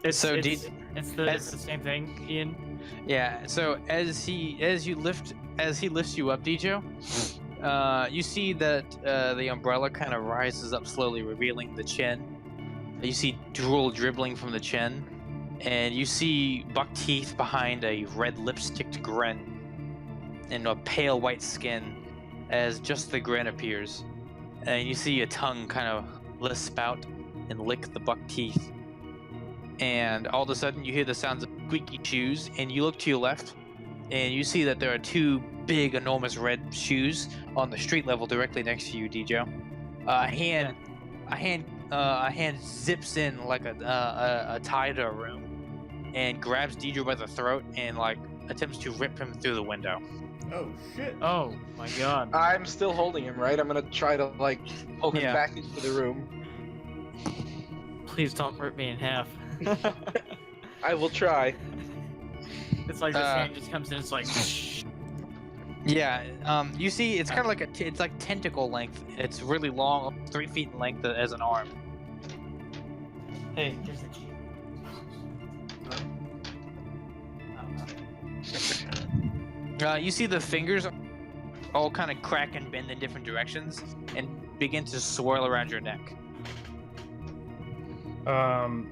It's So the same thing, Ian. Yeah. So as he lifts you up, Dijo, you see that the umbrella kind of rises up slowly, revealing the chin. You see drool dribbling from the chin, and you see buck teeth behind a red lipsticked grin, and a pale white skin, as just the grin appears, and you see a tongue kind of lisp out and lick the buck teeth. And all of a sudden, you hear the sounds of squeaky shoes, and you look to your left, and you see that there are two big, enormous red shoes on the street level directly next to you, Dijo. A hand zips in like a tie to a room, and grabs Dijo by the throat and like attempts to rip him through the window. Oh shit. Oh my god. I'm still holding him, right? I'm gonna try to like poke him Yeah. back into the room. Please don't rip me in half. I will try. It's like this hand just comes in. It's like. Yeah, you see, it's kind of like it's like tentacle length. It's really long, 3 feet in length as an arm. Hey, here's the key. You see the fingers all kind of crack and bend in different directions and begin to swirl around your neck. I'm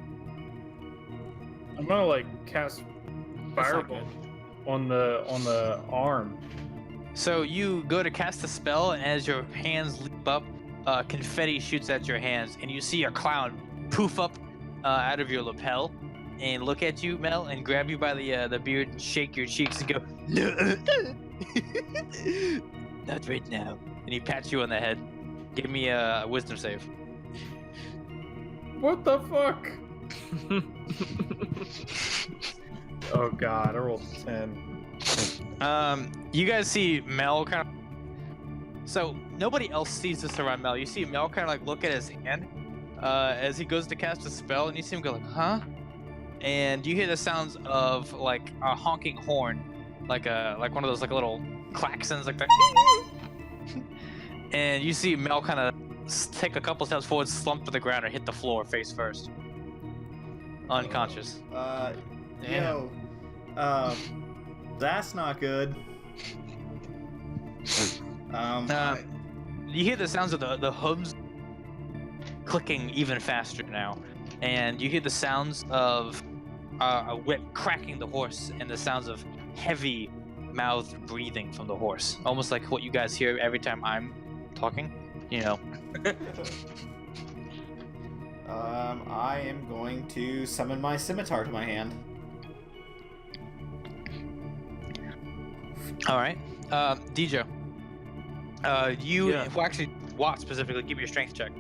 gonna like cast Firebolt on the arm. So you go to cast a spell, and as your hands leap up, confetti shoots at your hands, and you see a clown poof up out of your lapel and look at you, Mel, and grab you by the beard and shake your cheeks and go, "No, not right now." And he pats you on the head. Give me a wisdom save. What the fuck? Oh god, I rolled a 10. You guys see Mel kind of. So nobody else sees this around Mel. You see Mel kind of like look at his hand as he goes to cast a spell, and you see him go like, "Huh?" And you hear the sounds of like a honking horn, like one of those like little klaxons, like that. And you see Mel kind of take a couple steps forward, slump to the ground, and hit the floor face first, unconscious. Yo, that's not good. You hear the sounds of the hooves clicking even faster now, and you hear the sounds of a whip cracking the horse, and the sounds of heavy mouthed breathing from the horse, almost like what you guys hear every time I'm talking. You know. I am going to summon my scimitar to my hand. All right, DJ. You Yeah. well, actually, Watt specifically, give me your strength check.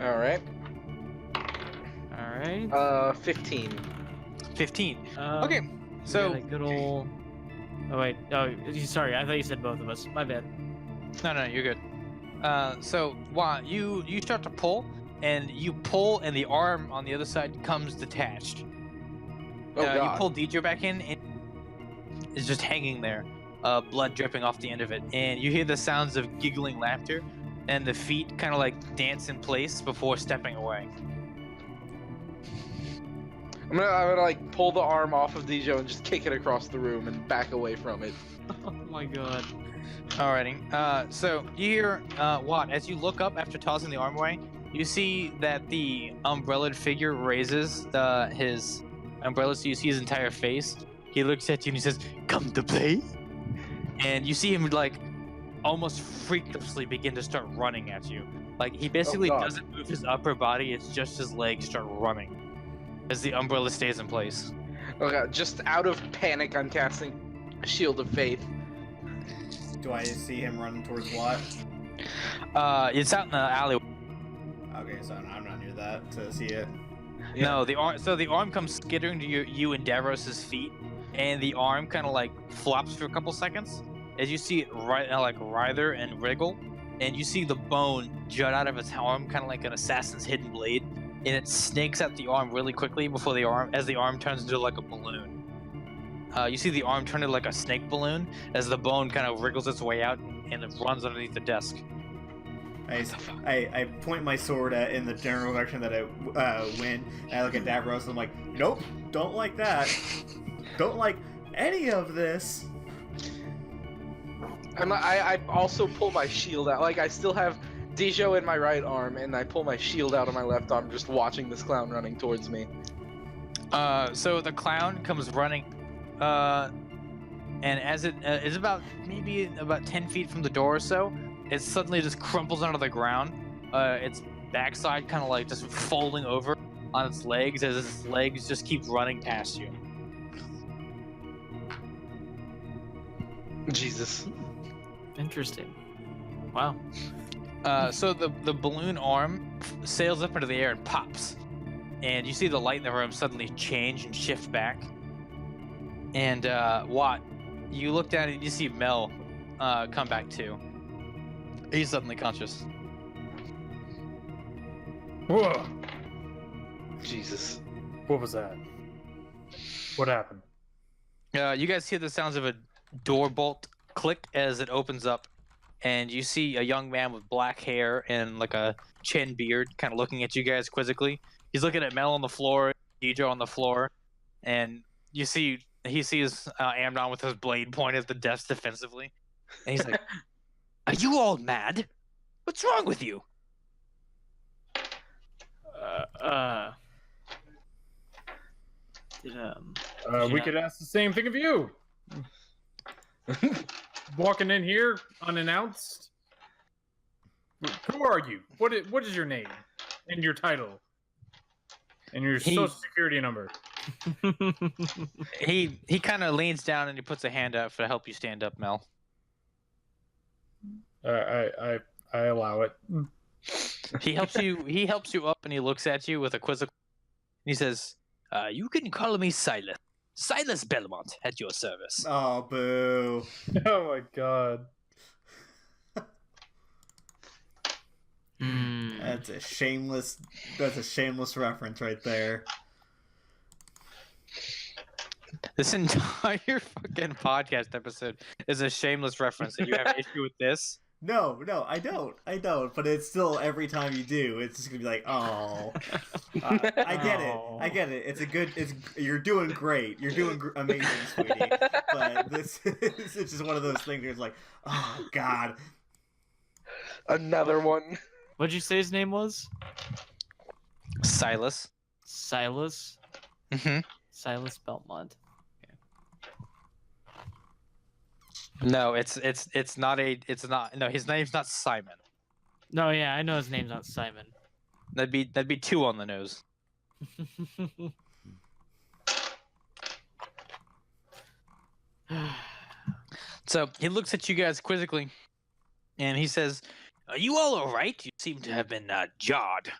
All right. All right. 15. 15. Um, Okay, we so got a good old. Oh wait. Oh, sorry. I thought you said both of us. My bad. no, you're good. So Watt, you start to pull, and you pull, and the arm on the other side comes detached. Oh You God. pull DJ back in, and it's just hanging there, blood dripping off the end of it, and you hear the sounds of giggling laughter, and the feet kind of like dance in place before stepping away. I'm gonna like pull the arm off of Dijo and just kick it across the room and back away from it. Oh my god. Alrighty. So you hear Watt, as you look up after tossing the arm away, you see that the umbrellaed figure raises his umbrella, so you see his entire face. He looks at you and he says, "Come to play?" And you see him like almost freakishly begin to start running at you. Like he basically God. doesn't move his upper body; it's just his legs start running as the umbrella stays in place. Oh God. Just out of panic, I'm casting Shield of Faith. Do I see him running towards what? It's out in the alley. Okay, so I'm not near that to see it. Yeah. No, the arm. So the arm comes skittering to you and Davros's feet, and the arm kind of like flops for a couple seconds as you see it like writher and wriggle, and you see the bone jut out of its arm, kind of like an assassin's hidden blade, and it snakes out the arm really quickly before the arm turns into like a balloon. You see the arm turn into like a snake balloon as the bone kind of wriggles its way out and it runs underneath the desk. I point my sword in the general direction that it went, and I look at Davros and I'm like, nope, don't like that. Don't like any of this. I also pull my shield out. Like I still have Dijo in my right arm, and I pull my shield out of my left arm, just watching this clown running towards me. So the clown comes running, and as it is maybe about 10 feet from the door or so, it suddenly just crumples onto the ground. Its backside kind of like just folding over on its legs as its legs just keep running past you. Jesus. Interesting. Wow. So the balloon arm sails up into the air and pops, and you see the light in the room suddenly change and shift back. And Watt, you look down and you see Mel come back too. He's suddenly conscious. Whoa! Jesus. What was that? What happened? You guys hear the sounds of a door bolt click as it opens up, and you see a young man with black hair and like a chin beard kind of looking at you guys quizzically. He's looking at Mel on the floor, Deidre on the floor, and he sees Amnon with his blade pointed at the desk defensively, and he's like, "Are you all mad? What's wrong with you?" We could ask the same thing of you. Walking in here unannounced. Who are you? What is your name and your title and your social security number? He kind of leans down and he puts a hand out to help you stand up, Mel. I allow it. He helps you up, and he looks at you with a quizzical. He says, "You can call me Silas. Silas Belmont at your service." Oh, boo. Oh my god. That's a shameless reference right there. This entire fucking podcast episode is a shameless reference, and you have an issue with this? No, I don't. But it's still, every time you do, it's just gonna be like, oh. I get it. You're doing great. You're doing amazing, sweetie. But this is just one of those things where it's like, oh god. Another one. What'd you say his name was? Silas. Silas? Mm-hmm. Silas Belmont. No, it's not. No, his name's not Simon. No, yeah, I know his name's not Simon. That'd be two on the nose. So he looks at you guys quizzically, and he says, "Are you all right? You seem to have been jarred."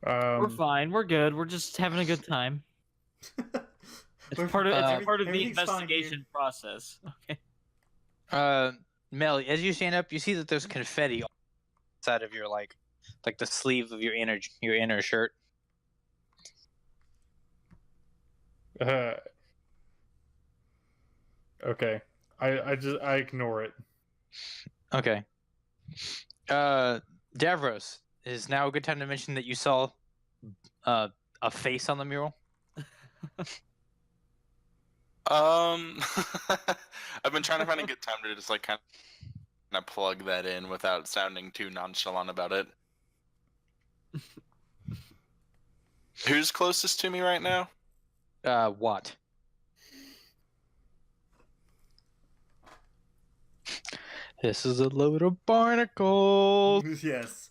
We're fine. We're good. We're just having a good time. It's part of the everything's fine investigation process. Okay. Mel, as you stand up, you see that there's confetti outside of your like the sleeve of your inner shirt. Okay. I ignore it. Okay. Davros, is now a good time to mention that you saw a face on the mural? I've been trying to find a good time to just like kind of plug that in without sounding too nonchalant about it. Who's closest to me right now? What? This is a load of barnacles. Yes.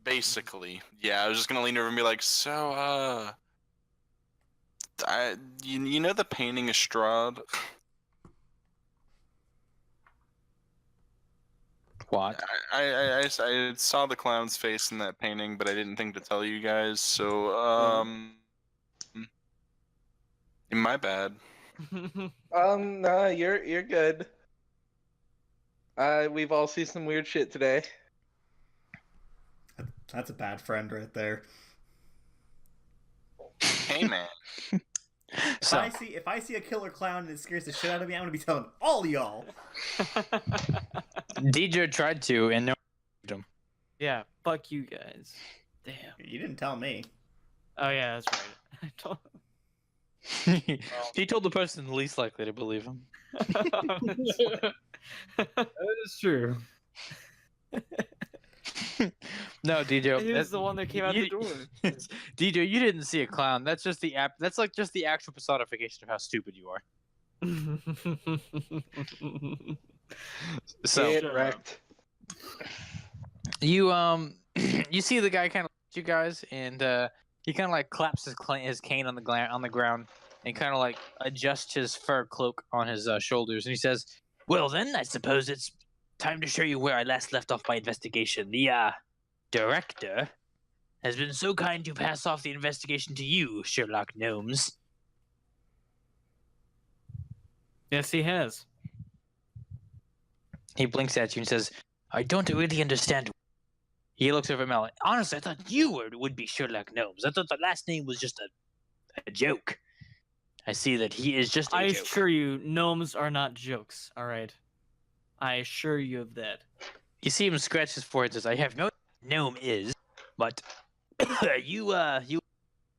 Basically, yeah. I was just gonna lean over and be like, "So, you know the painting Estrade? What? I saw the clown's face in that painting, but I didn't think to tell you guys. So, my bad." No, you're good. We've all seen some weird shit today. That's a bad friend right there. Hey, man. If I see a killer clown and it scares the shit out of me, I'm gonna be telling all y'all. DJ tried to, and no. Yeah, fuck you guys. Damn. You didn't tell me. Oh yeah, that's right. I told... He told the person least likely to believe him. That is true. No, DJ. He was the one that came out the door. DJ, you didn't see a clown. That's just the app. That's like just the actual personification of how stupid you are. So Get wrecked. you you see the guy kind of you guys, and he kind of like claps his cane on the ground and kind of like adjusts his fur cloak on his shoulders, and he says, "Well then, I suppose it's time to show you where I last left off my investigation. The director has been so kind to pass off the investigation to you, Sherlock Gnomes." Yes, he has. He blinks at you and says, "I don't really understand." He looks over at Mel. "Honestly, I thought you would be Sherlock Gnomes. I thought the last name was just a joke. I see that he is just a I joke." assure you, gnomes are not jokes. All right. I assure you of that. You see him scratch his forehead and says, "I have no gnome is, but you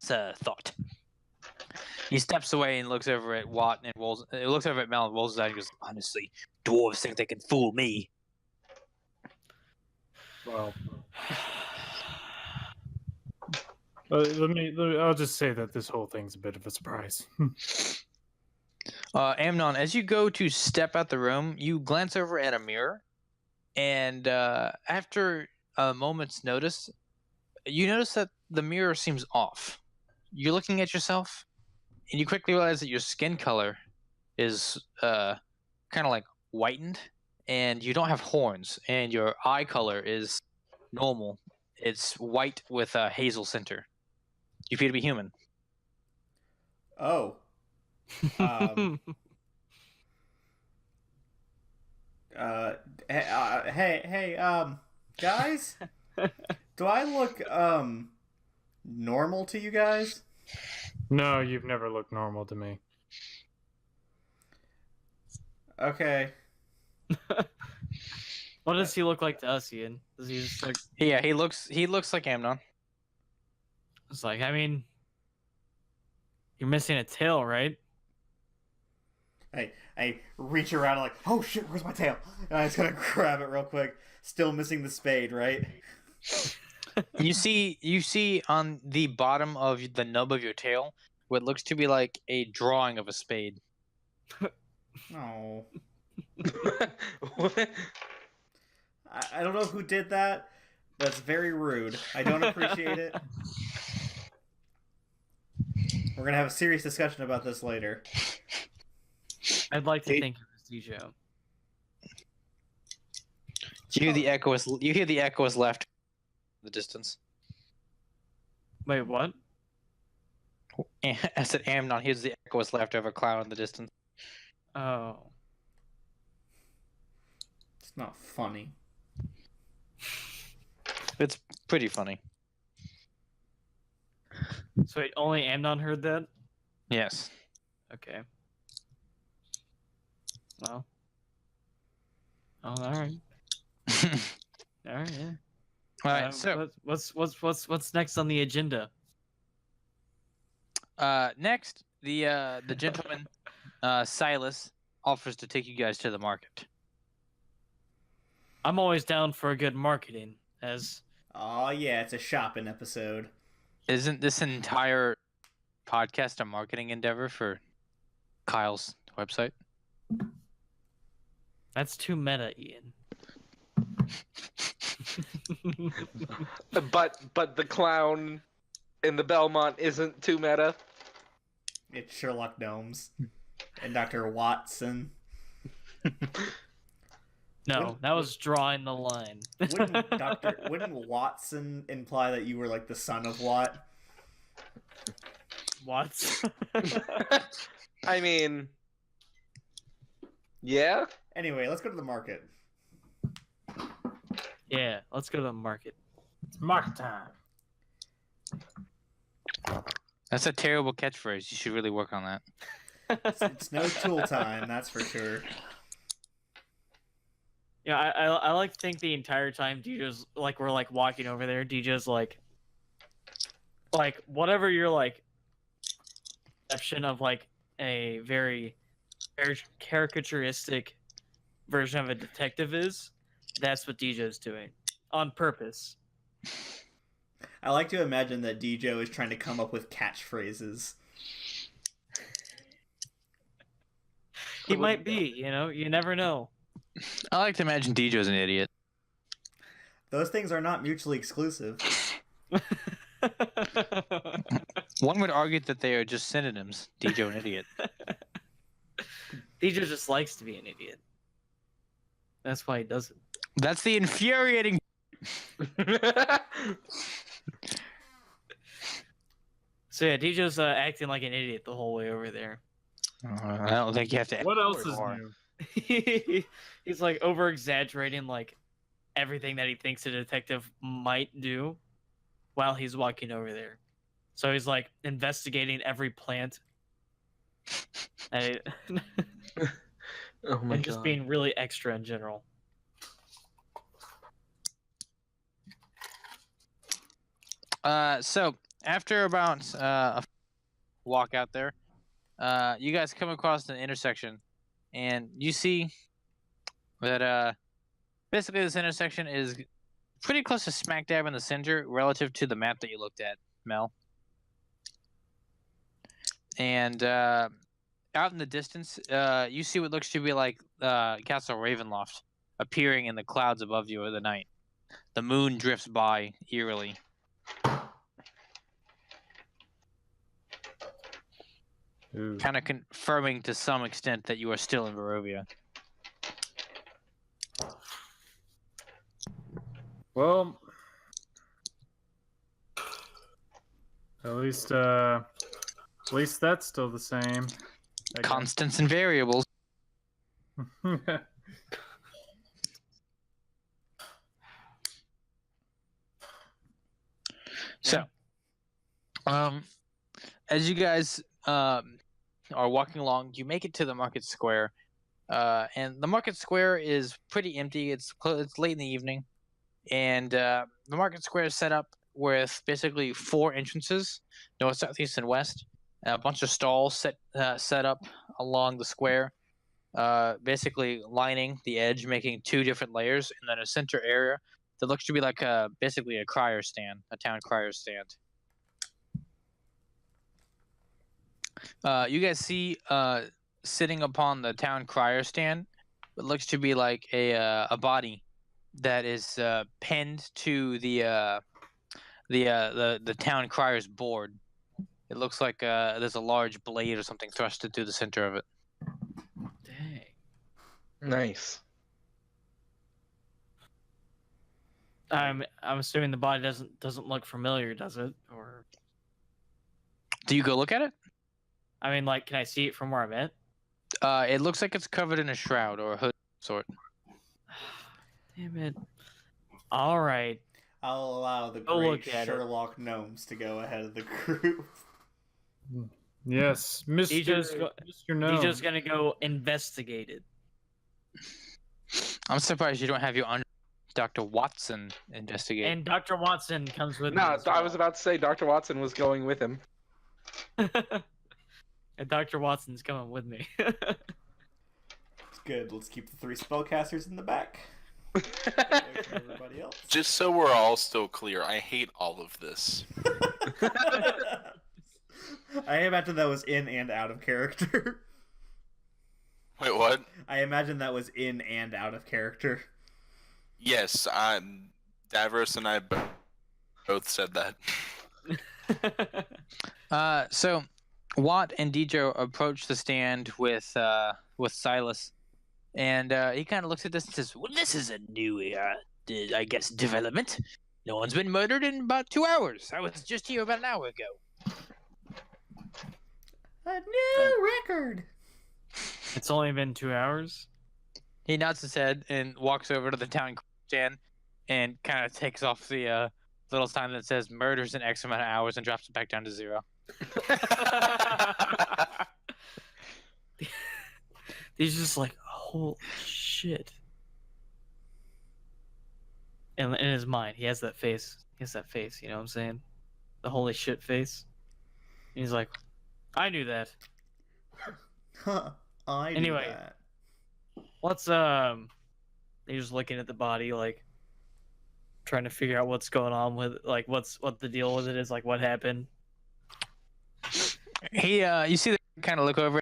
thought." He steps away and looks over at Watt and rolls. Looks over at Mel and rolls his eyes and goes, "Honestly, dwarves think they can fool me." Well, I'll just say that this whole thing's a bit of a surprise. Amnon, as you go to step out the room, you glance over at a mirror, and after a moment's notice, you notice that the mirror seems off. You're looking at yourself, and you quickly realize that your skin color is kind of like whitened, and you don't have horns, and your eye color is normal. It's white with a hazel center. You appear to be human. Oh. Hey, guys? Do I look, normal to you guys? No, you've never looked normal to me. Okay. What does he look like to us, Ian? Does he just like? Yeah, he looks like Amnon. It's like, I mean, you're missing a tail, right? I reach around like, oh shit, where's my tail? And I just gotta grab it real quick. Still missing the spade, right? You see on the bottom of the nub of your tail what looks to be like a drawing of a spade. Oh. What? I don't know who did that. That's very rude. I don't appreciate it. We're gonna have a serious discussion about this later. I'd like to think it was Dijo. You hear the echoes. You hear the echoes left in the distance. Wait, what? I said Amnon hears the echoes left of a cloud in the distance. Oh. It's not funny. It's pretty funny. So wait, only Amnon heard that? Yes. Okay. Well. Oh, all right. All right. Yeah. All right. So what's next on the agenda? next, the gentleman Silas offers to take you guys to the market. I'm always down for a good marketing, as Oh yeah, it's a shopping episode. Isn't this entire podcast a marketing endeavor for Kyle's website? that's too meta, Ian. But the clown in the Belmont isn't too meta. It's Sherlock Gnomes and Dr. Watson. No, Wouldn't- that was drawing the line. Wouldn't Watson imply that you were like the son of Watt? What? I mean, yeah. Anyway, let's go to the market. Yeah, let's go to the market. It's market time. That's a terrible catchphrase. You should really work on that. It's no tool time, that's for sure. Yeah, I like to think the entire time DJ's like we're like walking over there, DJ's like whatever your like perception of like a very caricaturistic version of a detective is, that's what DJ's doing on purpose. I like to imagine that DJ is trying to come up with catchphrases. He might be, you never know. I like to imagine Dijo's an idiot. Those things are not mutually exclusive. One would argue that they are just synonyms. Dijo and idiot. DJ just likes to be an idiot. That's why he does it. That's the infuriating. So yeah, DJ's acting like an idiot the whole way over there. I don't think you have to. What else is more. new? He's like over exaggerating like everything that he thinks a detective might do while he's walking over there. So he's like investigating every plant and, Oh my and just god. being really extra in general. So after about a walk out there, you guys come across an intersection, and you see that basically this intersection is pretty close to smack dab in the center relative to the map that you looked at, Mel. And out in the distance, you see what looks to be like Castle Ravenloft appearing in the clouds above you in the night. The moon drifts by eerily. Ooh. Kind of confirming to some extent that you are still in Barovia. Well, at least that's still the same. I guess. Constants and variables. So, as you guys are walking along, you make it to the market square, and the market square is pretty empty. It's late in the evening, and the market square is set up with basically 4 entrances: north, south, east, and west. A bunch of stalls set up along the square, basically lining the edge, making 2 different layers, and then a center area that looks to be like basically a crier stand, a town crier stand. You guys see sitting upon the town crier stand what looks to be like a body that is pinned to the town crier's board. It looks like there's a large blade or something thrusted through the center of it. Dang. Nice. I'm assuming the body doesn't look familiar, does it? Or Do you go look at it? I mean, like, can I see it from where I'm at? It looks like it's covered in a shroud or a hood of sort. Damn it. All right. I'll allow the Go great look at it. Sherlock gnomes to go ahead of the group. Yes, Mr. Mr. No. DJ's gonna go investigate it. I'm surprised you don't have your Dr. Watson investigate. And Dr. Watson comes with No, me. as I well. was about to say Dr. Watson was going with him. And Dr. Watson's coming with me. It's good. Let's keep the 3 spellcasters in the back. Away from everybody else. Just so we're all still clear, I hate all of this. I imagine that was in and out of character. Wait, what? I imagine that was in and out of character. Yes, Davros and I both said that. So Watt and Dejo approach the stand with Silas, and he kind of looks at this and says, "Well, this is a new, I guess, development. No one's been murdered in about 2 hours. I was just here about an hour ago." A new record. It's only been 2 hours. He nods his head and walks over to the town stand and kind of takes off the little sign that says "murders in X amount of hours" and drops it back down to 0. He's just like, holy shit. And in his mind, he has that face. He has that face, you know what I'm saying? The holy shit face. And he's like, I knew that. Huh. I knew Anyway. that. Let's he's just looking at the body, like trying to figure out what's going on with, like, what the deal with it is, like what happened. He you see the kind of look over,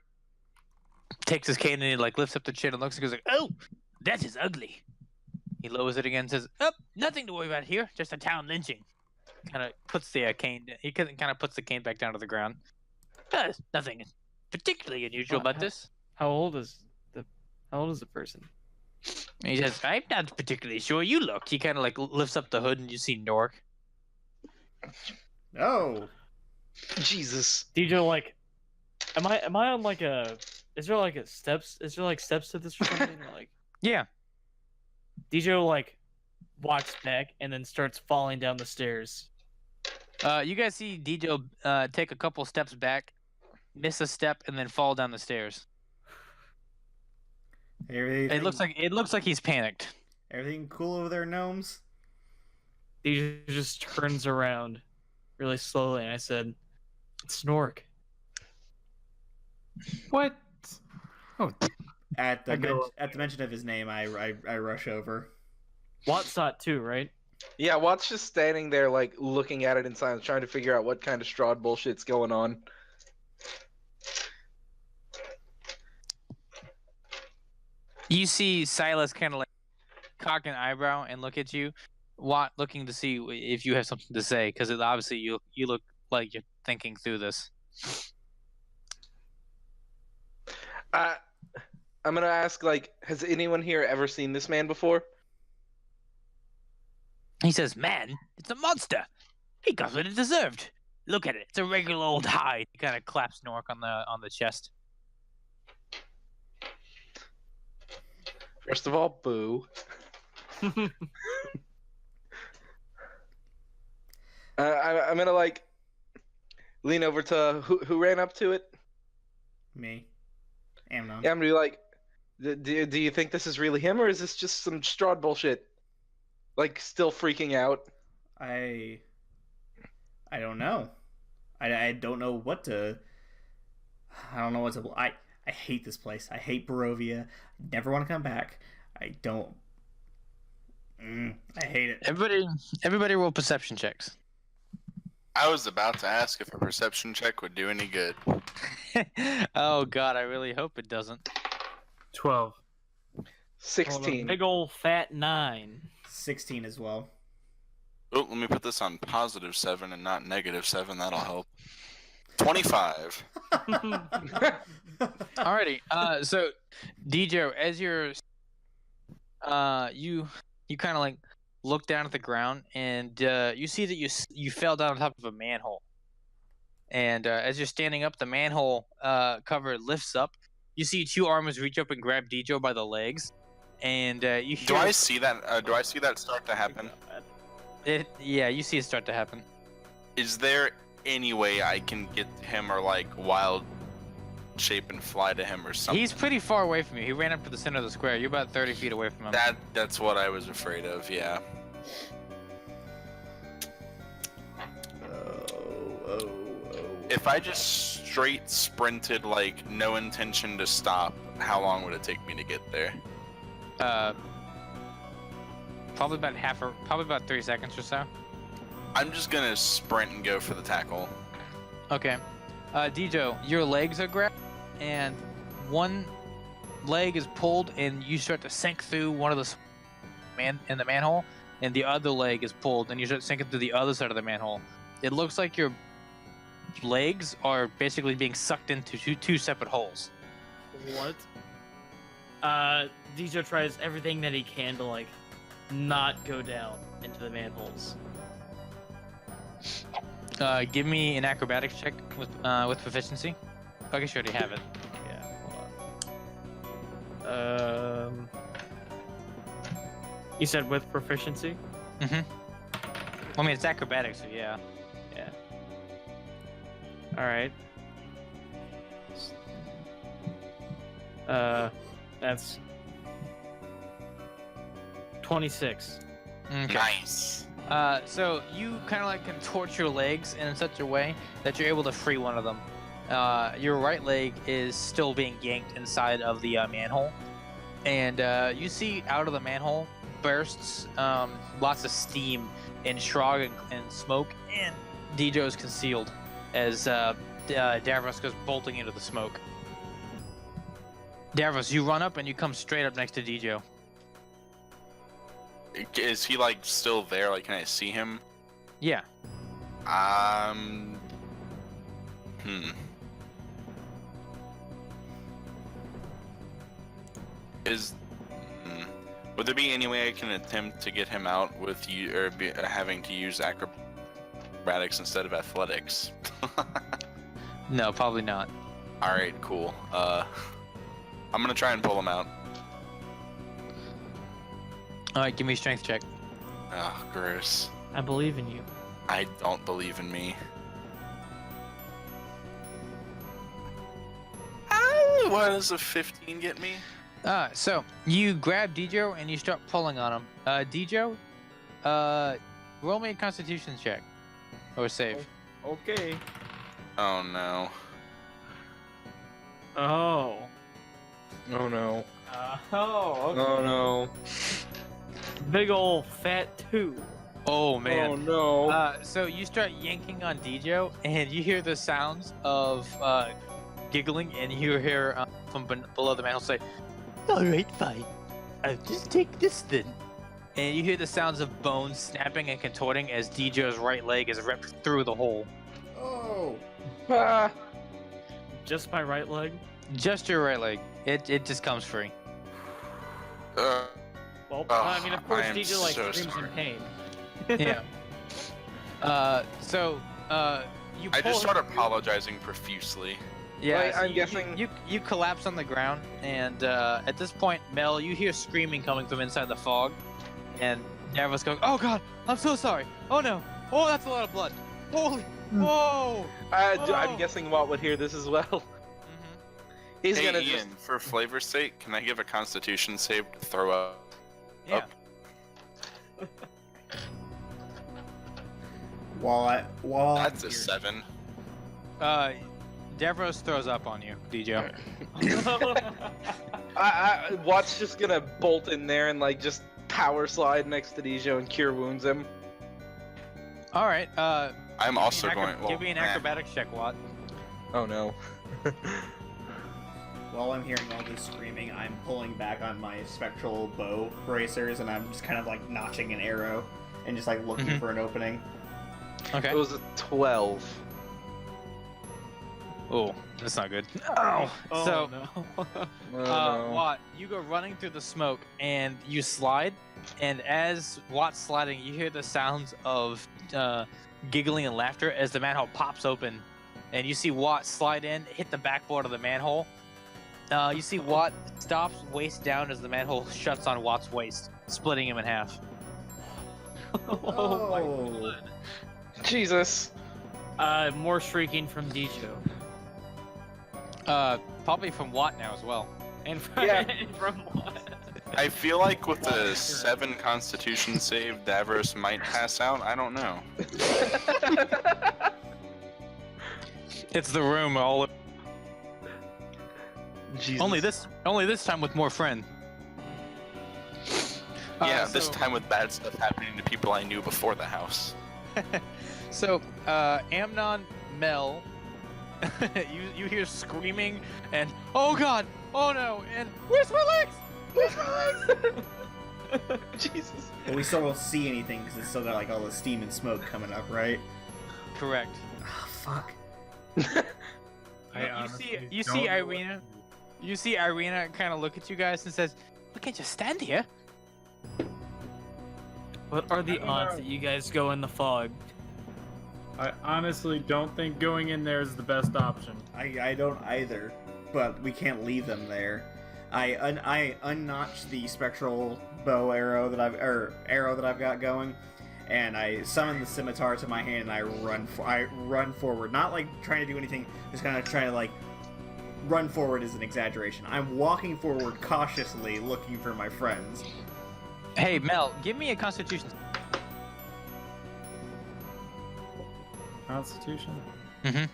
takes his cane and he like lifts up the chin and looks and goes like, "Oh, that is ugly." He lowers it again and says, "Oh, nothing to worry about here, just a town lynching." Kind of puts the cane. He kind of puts the cane back down to the ground. There's nothing particularly unusual about this. How old is the person? And he says, "I'm not particularly sure. You look." He kind of like lifts up the hood and you see Nork. Oh. Jesus. DJ, like, am I on like a? Is there like steps? Is there like steps to this or something? Or, like, Yeah. DJ like walks back and then starts falling down the stairs. You guys see Dijo take a couple steps back, miss a step, and then fall down the stairs. Everything, It looks like he's panicked. everything cool over there, gnomes? DJ just turns around really slowly, and I said, "It's Snork." What? Oh, At the I go- at the mention of his name, I rush over. Watt saw it too, right? Yeah, Watt's just standing there, like, looking at it in silence, trying to figure out what kind of Strahd bullshit's going on. You see Silas kind of like cock an eyebrow and look at you, Watt, looking to see if you have something to say, because obviously you look like you're thinking through this. I'm gonna ask, like, has anyone here ever seen this man before? He says, "Man, it's a monster. He got what it deserved. Look at it. It's a regular old hide." He kind of claps Nork on the chest. First of all, boo. I'm gonna, like, lean over to who ran up to it. Me. Amnon. Yeah, I'm gonna be like, do you think this is really him, or is this just some Strahd bullshit? Like, still freaking out. I don't know. I don't know what to. I don't know what to. I hate this place. I hate Barovia. I never want to come back. I don't. I hate it. Everybody roll perception checks. I was about to ask if a perception check would do any good. Oh God, I really hope it doesn't. 12. 16. Big old fat 9. 16 as well. Oh, let me put this on +7 and not -7. That'll help. 25. Alrighty. So DJ, as you're, you kind of like look down at the ground, and you see that you fell down on top of a manhole. And as you're standing up, the manhole cover lifts up. You see two arms reach up and grab DJ by the legs, and you hear. Do I see that? Do I see that start to happen? Yeah, you see it start to happen. Is there any way I can get to him, or like wild shape and fly to him or something? He's pretty far away from you. He ran up to the center of the square. You're about 30 feet away from him. That's what I was afraid of. Yeah. If I just straight sprinted, like no intention to stop, how long would it take me to get there? Probably about 3 seconds or so. I'm just gonna sprint and go for the tackle. Okay. DJ, your legs are grabbed, and one leg is pulled, and you start to sink through one of the the manhole, and the other leg is pulled, and you start sinking through the other side of the manhole. It looks like your legs are basically being sucked into two separate holes. What? DJ tries everything that he can to like not go down into the manholes. Give me an acrobatics check with proficiency. I guess you already have it. Yeah, hold on. You said with proficiency? Mm-hmm. I mean, it's acrobatics, so yeah. Yeah. Alright. That's 26. Okay. Nice. So you kind of like contort your legs in such a way that you're able to free one of them. Your right leg is still being yanked inside of the manhole, and you see out of the manhole bursts lots of steam and shrog and smoke, and DJ is concealed as Davros goes bolting into the smoke. Davros, you run up and you come straight up next to DJ. Is he like still there? Like, can I see him? Yeah. Would there be any way I can attempt to get him out with you, or having to use acrobatics instead of athletics? No, probably not. All right, cool. I'm gonna try and pull him out. All right, give me a strength check. Oh, gross. I believe in you. I don't believe in me. What does a 15 get me? So you grab DJ and you start pulling on him. DJ, roll me a Constitution check or save. Okay. Oh no. Oh. Oh no. Okay. Oh no. Big ol' fat 2. Oh man. Oh no. So you start yanking on DJ, and you hear the sounds of giggling, and you hear from below the manhole say, "All right, fine. I'll just take this then." And you hear the sounds of bones snapping and contorting as DJ's right leg is ripped through the hole. Oh. Ah. Just my right leg? Just your right leg. It just comes free. Well, Oh, I mean, of course, I am DJ like so screams sorry. in pain. Yeah. You I pull just him start through. apologizing profusely. Yeah, Like, so I'm guessing- you collapse on the ground, and at this point, Mel, you hear screaming coming from inside the fog, and Davros goes, "Oh God, I'm so sorry. Oh no. Oh, that's a lot of blood. Holy. Whoa." I'm guessing Walt would hear this as well. He's Hey, gonna Ian, just. for flavor's sake, can I give a Constitution save to throw up? Yeah. While That's a 7. Davros throws up on you, DJ. Watt's just gonna bolt in there and like just power slide next to Dijo and cure wounds him. All right. I'm also going. Give me an acrobatics check, Watt. Oh no. While I'm hearing all this screaming, I'm pulling back on my spectral bow bracers, and I'm just kind of like notching an arrow and just like looking Mhm. for an opening. Okay. It was a 12. Oh, that's not good. Oh, so no. Oh, no. Watt, you go running through the smoke and you slide, and as Watt's sliding, you hear the sounds of giggling and laughter as the manhole pops open, and you see Watt slide in, hit the backboard of the manhole. You see Watt stops waist down as the manhole shuts on Watt's waist, splitting him in half. Oh my god. Jesus. More shrieking from Dijo. Probably from Watt now as well. And from, Yeah. and from what? I feel like with the 7 Constitution save, Davros might pass out. I don't know. It's the room all. Jesus. Only this time with more friend. Yeah, this So- time with bad stuff happening to people I knew before the house. So, Amnon, Mel, you hear screaming and oh god, oh no, and where's my legs? Where's my legs? Jesus. But we still won't see anything because it's still got like all the steam and smoke coming up, right? Correct. Ah, fuck. You see Irina. You see Irina kind of look at you guys and says, "We can't just stand here." What are the I don't odds know. that you guys go in the fog? I honestly don't think going in there is the best option. I don't either, but we can't leave them there. I unnotch the spectral bow arrow that I've got going, and I summon the scimitar to my hand and I run forward. Not like trying to do anything, just kind of trying to like run forward is an exaggeration. I'm walking forward cautiously, looking for my friends. Hey Mel, give me a Constitution. Constitution? Mm-hmm.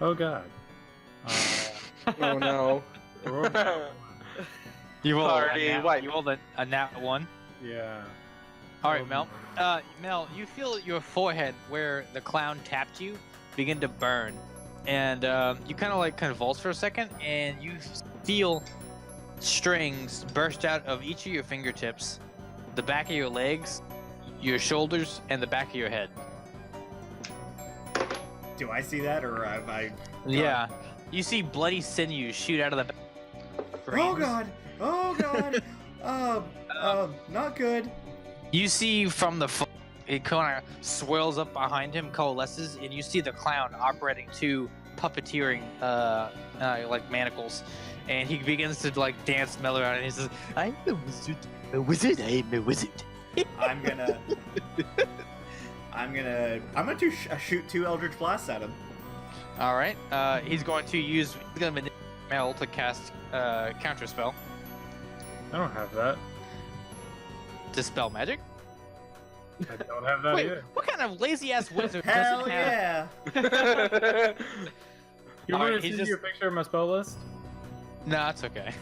Oh god. Oh no. You rolled Party wipe. You rolled a nat 1. Yeah. All right, Mel. Mel, you feel your forehead where the clown tapped you begin to burn, and you kind of like convulse for a second, and you feel strings burst out of each of your fingertips, the back of your legs, your shoulders, and the back of your head. Do I see that, or have I? Yeah, you see bloody sinews shoot out of the back. Oh god! Oh god! Not good. You see from the it kind of swirls up behind him, coalesces, and you see the clown operating 2 puppeteering like manacles, and he begins to like dance Mel around, and he says, "I'm the wizard, a wizard. I am a wizard." I'm gonna shoot 2 Eldritch Blasts at him. All right, he's going to manipulate Mel to cast counter spell, I don't have that. dispel magic. I don't have that Wait, either. what kind of lazy ass wizard Hell doesn't have? yeah! You Alright, want to he's see just- your picture of my spell list? No, it's okay.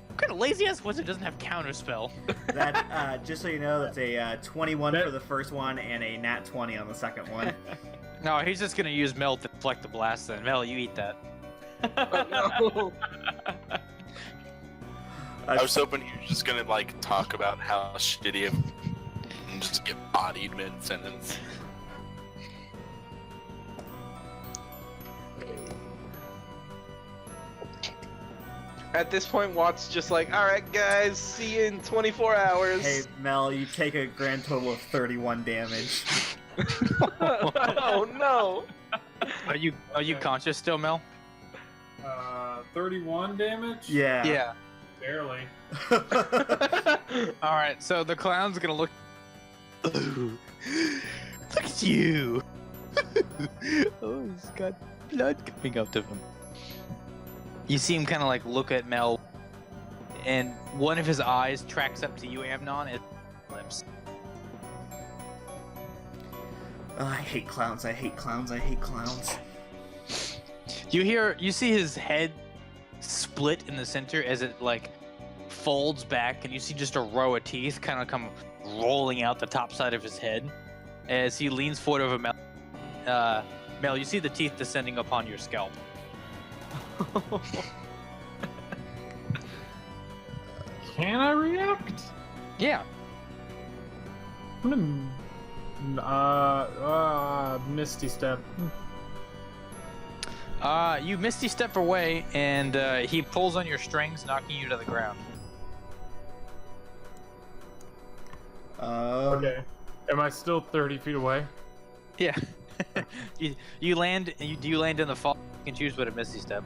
What kind of lazy ass wizard doesn't have counter spell? That just so you know, that's a 21 That- for the first one and a nat 20 on the second one. No, he's just gonna use Mel to deflect the blast. Then Mel, you eat that. No. I was hoping he was just gonna like talk about how shitty and just get bodied mid-sentence. At this point, Watt's just like, all right, guys, see you in 24 hours. Hey Mel, you take a grand total of 31 damage. Oh no. Are you conscious still, Mel? 31 damage? Yeah. Barely. All right. So the clown's gonna look. Look at you. Oh, he's got blood coming out of him. You see him kind of like look at Mel, and one of his eyes tracks up to you, Amnon, and lips. Oh, I hate clowns, I hate clowns, I hate clowns. You see his head split in the center as it like folds back, and you see just a row of teeth kind of come rolling out the top side of his head as he leans forward over Mel. Mel, you see the teeth descending upon your scalp. Can I react? Yeah. I'm gonna Misty Step. You misty step away, and he pulls on your strings, knocking you to the ground. Okay. Am I still 30 feet away? Yeah. you land. Do you land in the fog? You can choose what a misty step.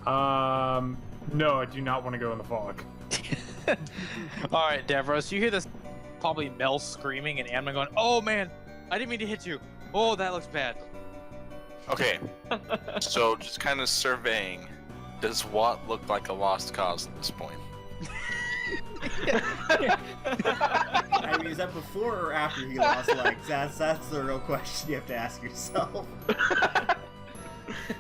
No, I do not want to go in the fog. All right, Davros, you hear this probably Mel screaming and Amnon going, "Oh man, I didn't mean to hit you. Oh, that looks bad." Okay, so just kind of surveying, does Watt look like a lost cause at this point? I mean, is that before or after he lost legs? That's the real question you have to ask yourself.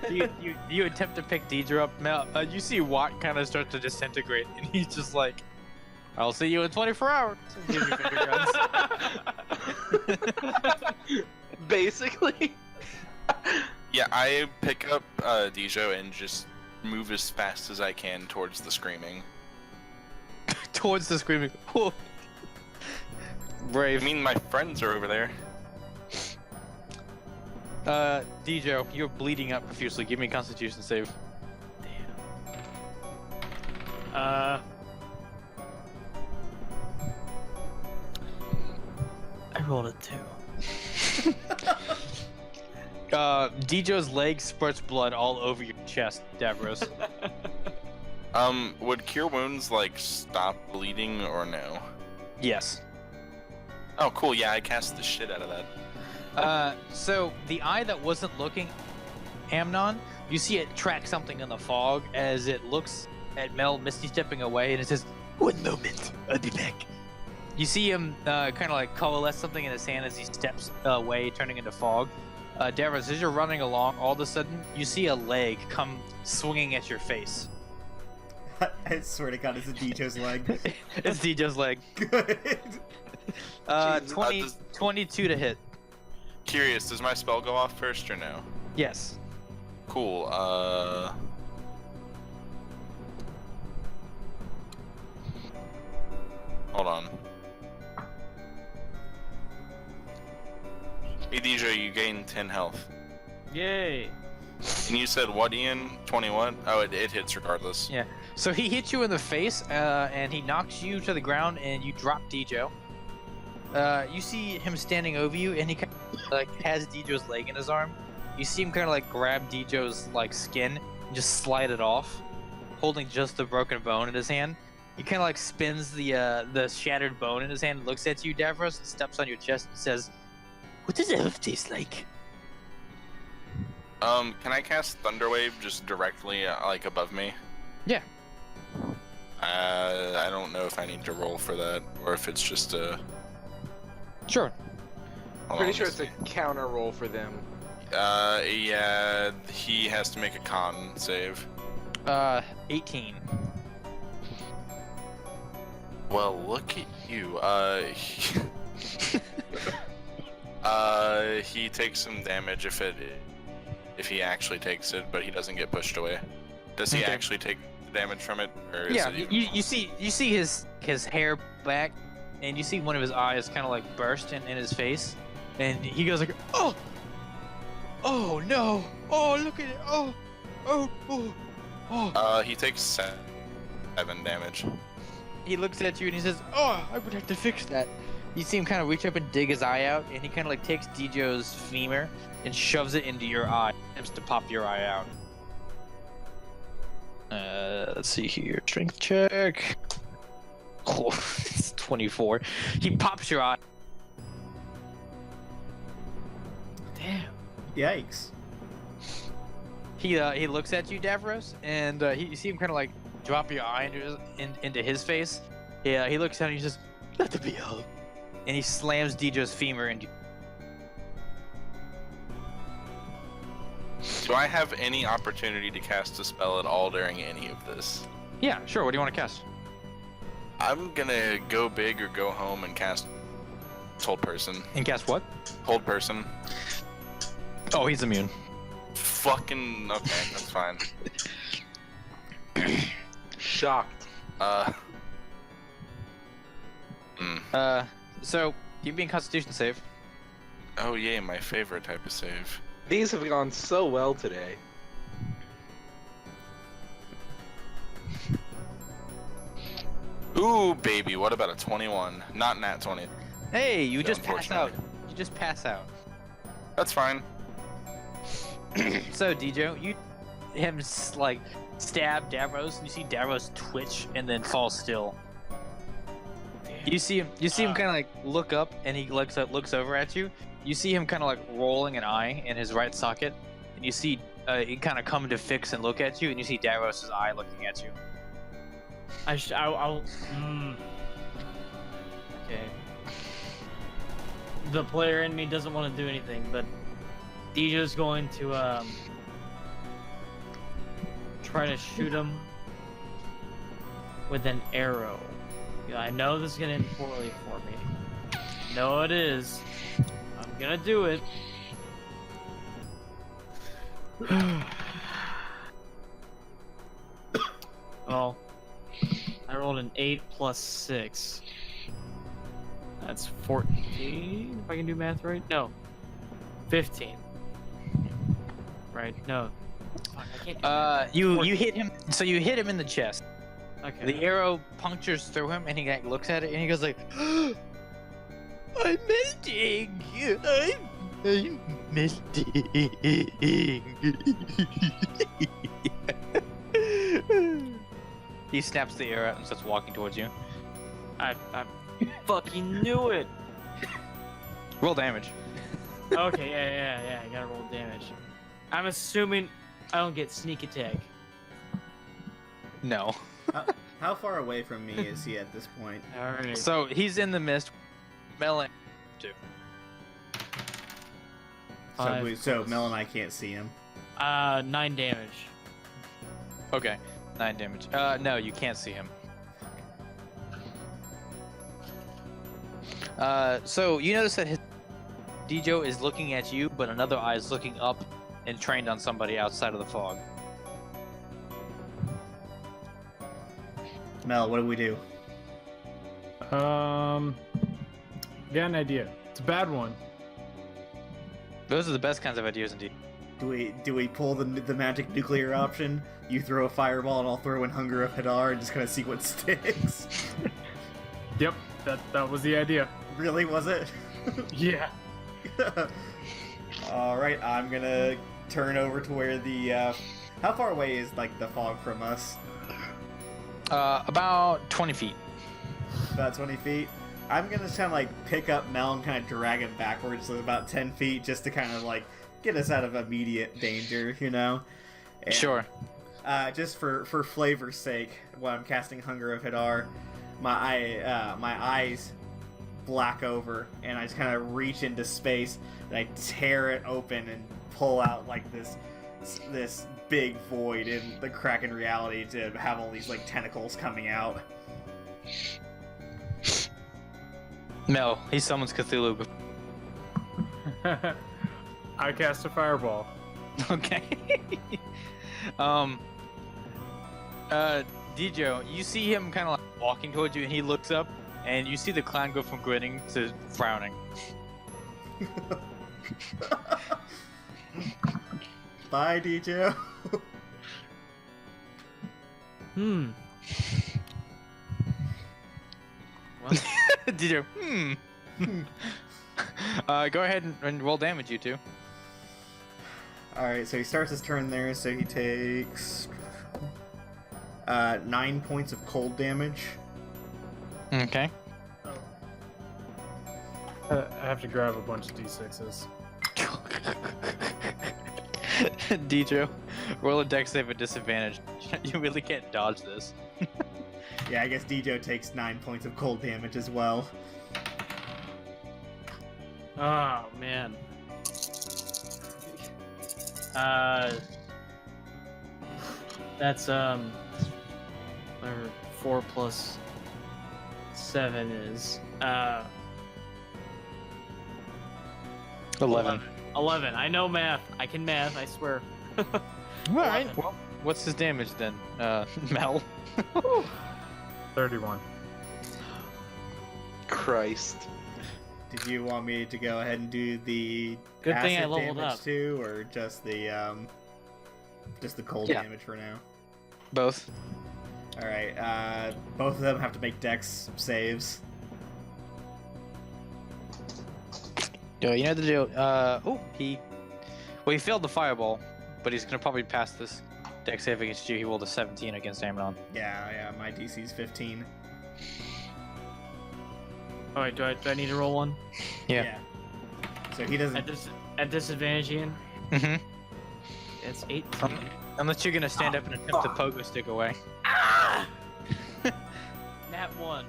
You attempt to pick Deidre up, Mel. You see Watt kind of start to disintegrate, and he's just like, "I'll see you in 24 hours." And gives you finger guns. Basically. Yeah, I pick up Dijo and just move as fast as I can towards the screaming. Towards the screaming. Whoa. Brave. I mean, my friends are over there. Dijo, you're bleeding up profusely. Give me a Constitution save. I rolled a 2. Dijo's leg spurts blood all over your chest, Davros. Would cure wounds like stop bleeding or no? Yes. Oh, cool. Yeah, I cast the shit out of that. So the eye that wasn't looking, Amnon, you see it track something in the fog as it looks at Mel misty stepping away, and it says, "1 moment, I'll be back." You see him kind of like coalesce something in his hand as he steps away, turning into fog. Davros, as you're running along, all of a sudden you see a leg come swinging at your face. I swear to God, it's a Dijo's leg. It's Dijo's leg. Good. 22 to hit. Curious, does my spell go off first or no? Yes. Cool, hold on. Hey Dijo, you gain 10 health. Yay! And you said what, Ian? 21? Oh, it hits regardless. Yeah. So he hits you in the face, and he knocks you to the ground, and you drop Dijo. You see him standing over you, and he kind of, like has Dijo's leg in his arm. You see him kind of like grab Dijo's like skin and just slide it off, holding just the broken bone in his hand. He kind of like spins the shattered bone in his hand, looks at you, Davros, and steps on your chest and says, "What does elf taste like?" Can I cast Thunderwave just directly, like, above me? Yeah. I don't know if I need to roll for that, or if it's just a... Sure. Hold Pretty on, sure let's it's a counter roll for them. see. Yeah, he has to make a con save. 18. Well, look at you. He takes some damage if he actually takes it, but he doesn't get pushed away. Does he Okay. actually take damage from it, or is Yeah, it even... you see his hair back, and you see one of his eyes kind of like burst in his face, and he goes like, "Oh, oh no, oh look at it, oh, oh, oh, oh." He takes 7 damage. He looks at you and he says, "Oh, I would have to fix that." You see him kind of reach up and dig his eye out, and he kind of like takes Dijo's femur and shoves it into your eye, attempts to pop your eye out. Let's see here, strength check. Oh, it's 24. He pops your eye. Damn. Yikes. He looks at you, Davros, and you see him kind of like drop your eye into his face. Yeah, he looks at you and he says, "Let there be hope," and he slams Dijo's femur into. Do I have any opportunity to cast a spell at all during any of this? Yeah, sure. What do you want to cast? I'm gonna go big or go home and cast Hold Person. And cast what? Hold Person. Oh, he's immune. Fucking okay, that's fine. Shocked. So give me a Constitution save. Oh yay, my favorite type of save. These have gone so well today. Ooh, baby, what about a 21? Not nat 20. Hey, you Yeah, just pass out. unfortunately. You just pass out. That's fine. So, Djo, you him like stab Davros, and you see Davros twitch and then fall still. You see him kind of like look up, and he looks over at you. You see him kind of like rolling an eye in his right socket, and you see he kind of come to fix and look at you, and you see Davros' eye looking at you. I'll Okay. The player in me doesn't want to do anything, but Djo's going to try to shoot him with an arrow. Yeah, I know this is gonna end poorly for me. No, it is. I'm gonna do it. Well, I rolled an 8 plus 6. That's 14, if I can do math right. No, 15. Right? No. Fuck, I can't do math. You hit him. So you hit him in the chest. Okay. The arrow punctures through him, and he like, looks at it, and he goes like, "I'm melting. I'm melting." He snaps the arrow out and starts walking towards you. I fucking knew it. Roll damage. Okay, yeah. I gotta roll damage. I'm assuming I don't get sneak attack. No. How far away from me is he at this point? All right. So he's in the mist. Melon. So Mel and I can't see him. 9 damage. Okay. 9 damage. No, you can't see him. So you notice that his Djo is looking at you, but another eye is looking up and trained on somebody outside of the fog. Mel, what do we do? Got an idea. It's a bad one. Those are the best kinds of ideas, indeed. Do we pull the magic nuclear option? You throw a fireball and I'll throw in Hunger of Hadar and just kind of see what sticks. Yep, that was the idea. Really, was it? Yeah. All right, I'm gonna turn over to where the. How far away is like the fog from us? About 20 feet. About 20 feet. I'm gonna kind of like pick up Mel and kind of drag him backwards to about 10 feet just to kind of like get us out of immediate danger, you know? And, Sure. Just for flavor's sake, while I'm casting Hunger of Hadar, my eyes black over, and I just kind of reach into space and I tear it open and pull out like this big void in the Kraken reality to have all these like tentacles coming out. No, he summons Cthulhu. I cast a fireball. Okay. Djo, you see him kind of like walking towards you, and he looks up, and you see the clown go from grinning to frowning. Bye, DJ. Well, Djo, go ahead and roll damage, you two. Alright, so he starts his turn there, so he takes 9 points of cold damage. Okay. I have to grab a bunch of d6s. Djo, roll a dex save at disadvantage. You really can't dodge this. Yeah, I guess Djo takes 9 points of cold damage as well. oh man. That's whatever 4 plus 7 is 11. 11. I know math. I can math. I swear. Alright, well, what's his damage then, Mel? 31. Christ. Did you want me to go ahead and do the Good thing I acid leveled damage up. too, or just the cold Yeah. damage for now? Both. All right. Both of them have to make Dex saves. You know the deal. He failed the fireball, but he's gonna probably pass this dex save against you. He rolled a 17 against Amnon. Yeah. My DC's 15. All right, do I need to roll one? Yeah. So he doesn't. At disadvantage, Ian. Mm-hmm. It's 18. Unless you're gonna stand up and attempt to pogo stick away. Nat 1.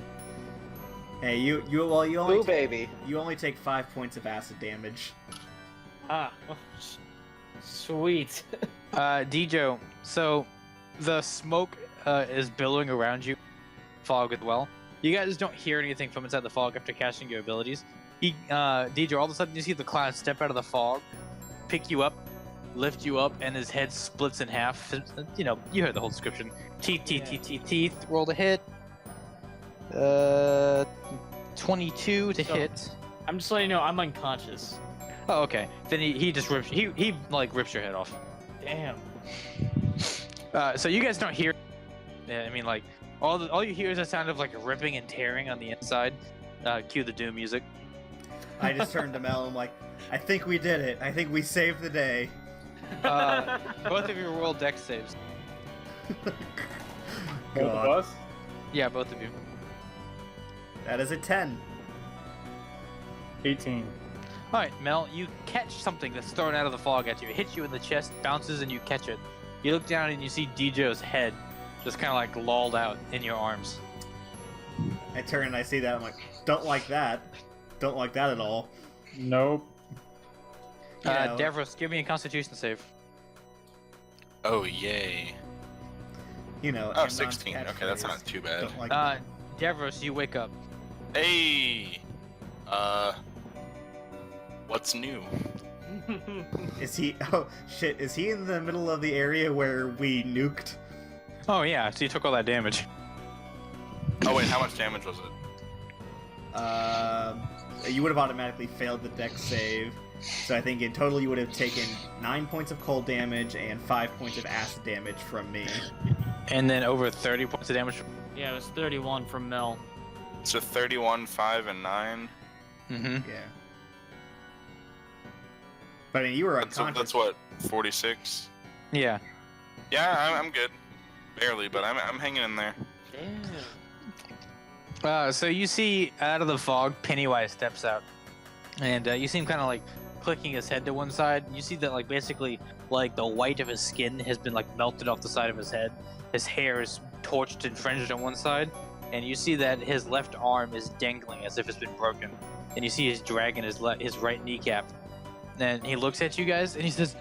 Hey, you only Ooh, baby. you only take 5 points of acid damage. Oh, sweet. Dejo, so the smoke is billowing around you, fog as well. You guys don't hear anything from inside the fog after casting your abilities. Dejo, all of a sudden you see the clown step out of the fog, pick you up, lift you up, and his head splits in half. You know, you heard the whole description. Teeth. Roll to hit. 22 to hit. I'm just letting you know I'm unconscious. Oh, okay. Then he just rips he like rips your head off. Damn. So you guys don't hear. Yeah, I mean, like all you hear is a sound of like ripping and tearing on the inside. Cue the doom music. I just turned to Mel and I'm like, I think we did it. I think we saved the day. Both of you roll dex saves. Both of God. us? Yeah, both of you. That is a 10. 18. All right, Mel, you catch something that's thrown out of the fog at you. It hits you in the chest, bounces, and you catch it. You look down and you see Dejo's head just kind of like lolled out in your arms. I turn and I see that. I'm like, don't like that. Don't like that at all. Nope. You know, Davros, give me a Constitution save. Oh, yay. You know. Oh, Amnon's 16. Okay, that's catchphrase. not too bad. Don't like Davros, you wake up. Hey! What's new? Is he? Oh shit! Is he in the middle of the area where we nuked? Oh yeah, so you took all that damage. Oh, wait, how much damage was it? You would have automatically failed the dex save. So I think in total you would have taken 9 points of cold damage and 5 points of acid damage from me. And then over 30 points of damage. Yeah, it was 31 from Mel. So 31, 5, and 9. Mm-hmm. Yeah. But I mean, you were That's unconscious. what, 46? Yeah. Yeah, I'm good. Barely, but I'm hanging in there. Damn. So you see out of the fog, Pennywise steps out, and you see him kind of like clicking his head to one side. You see that like basically like the white of his skin has been like melted off the side of his head. His hair is torched and fringed on one side, and you see that his left arm is dangling as if it's been broken. And you see he's dragging his right kneecap. And he looks at you guys and he says,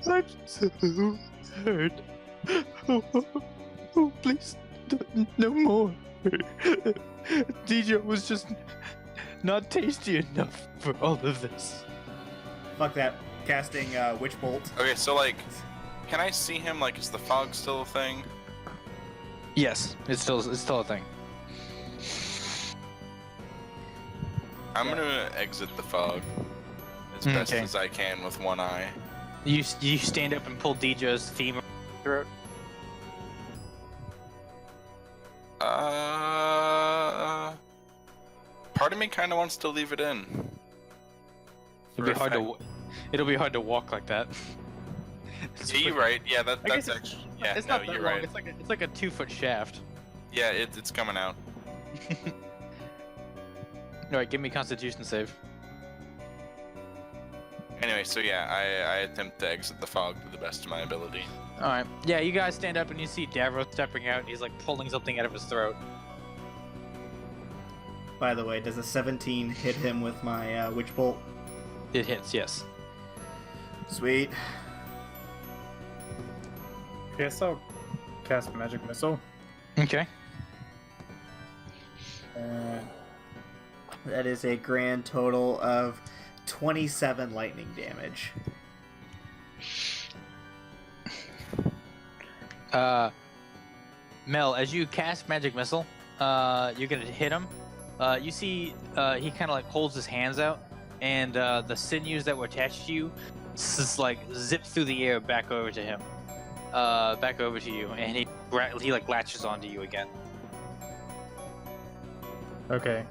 "I'm so hurt. Oh, please, no more. DJ was just not tasty enough for all of this." Fuck that. Casting Witch Bolt. Okay, so, like, can I see him? Like, is the fog still a thing? Yes, it's still a thing. I'm gonna exit the fog as best Okay. as I can with one eye. You stand up and pull DJ's femur throat. Part of me kind of wants to leave it in. It'll be hard to walk like that. Yeah, you're right. Yeah, I that's guess actually. Yeah, it's no, not that you're long. right. It's like a 2-foot shaft. Yeah, it's coming out. All right, give me a Constitution save. Anyway, so yeah, I attempt to exit the fog to the best of my ability. All right. Yeah, you guys stand up and you see Davros stepping out, and he's like pulling something out of his throat. By the way, does a 17 hit him with my Witch Bolt? It hits, yes. Sweet. Yes, I'll cast Magic Missile. Okay. That is a grand total of 27 lightning damage. Mel, as you cast Magic Missile, you're gonna hit him, You see, he kind of like holds his hands out, and the sinews that were attached to you just like zip through the air back over to him, back over to you, and he like latches onto you again. Okay.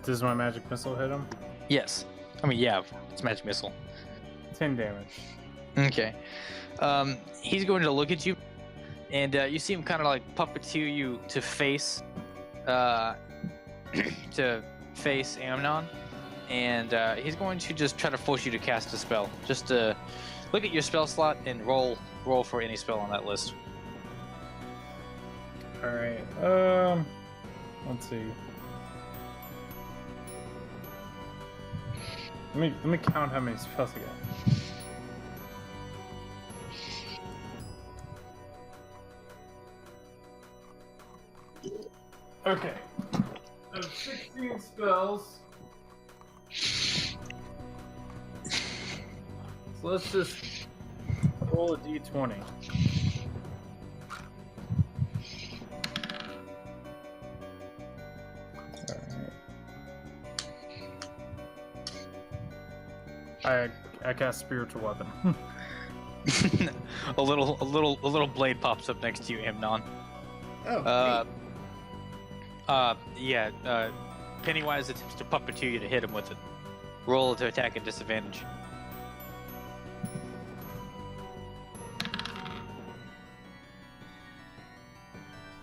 Does my magic missile hit him? Yes, I mean yeah, it's magic missile. 10 damage. Okay. He's going to look at you, and you see him kind of like puppeteer you to face, Amnon, and he's going to just try to force you to cast a spell. Just to look at your spell slot and roll for any spell on that list. All right. Let's see. Let me count how many spells I got. Okay. I have 16 spells. So let's just roll a d20. Alright. I cast spiritual weapon. a little blade pops up next to you, Amnon. Oh, Yeah, Pennywise attempts to puppeteer you to hit him with it. Roll to attack at disadvantage.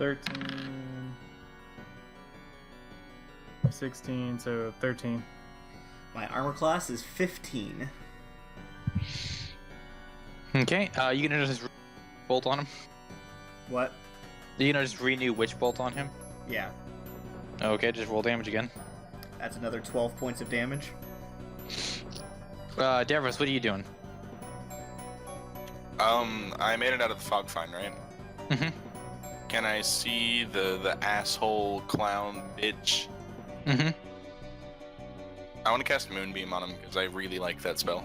neat. 16, so 13. my armor class is 15. Okay, you gonna just bolt on him? What? You gonna just renew Witch Bolt on him? Yeah, Okay, just roll damage again. that's another 12 points of damage. Davros, what are you doing? I made it out of the fog fine, right? Mhm. Can I see the asshole clown bitch? Mm-hmm. I want to cast Moonbeam on him because I really like that spell.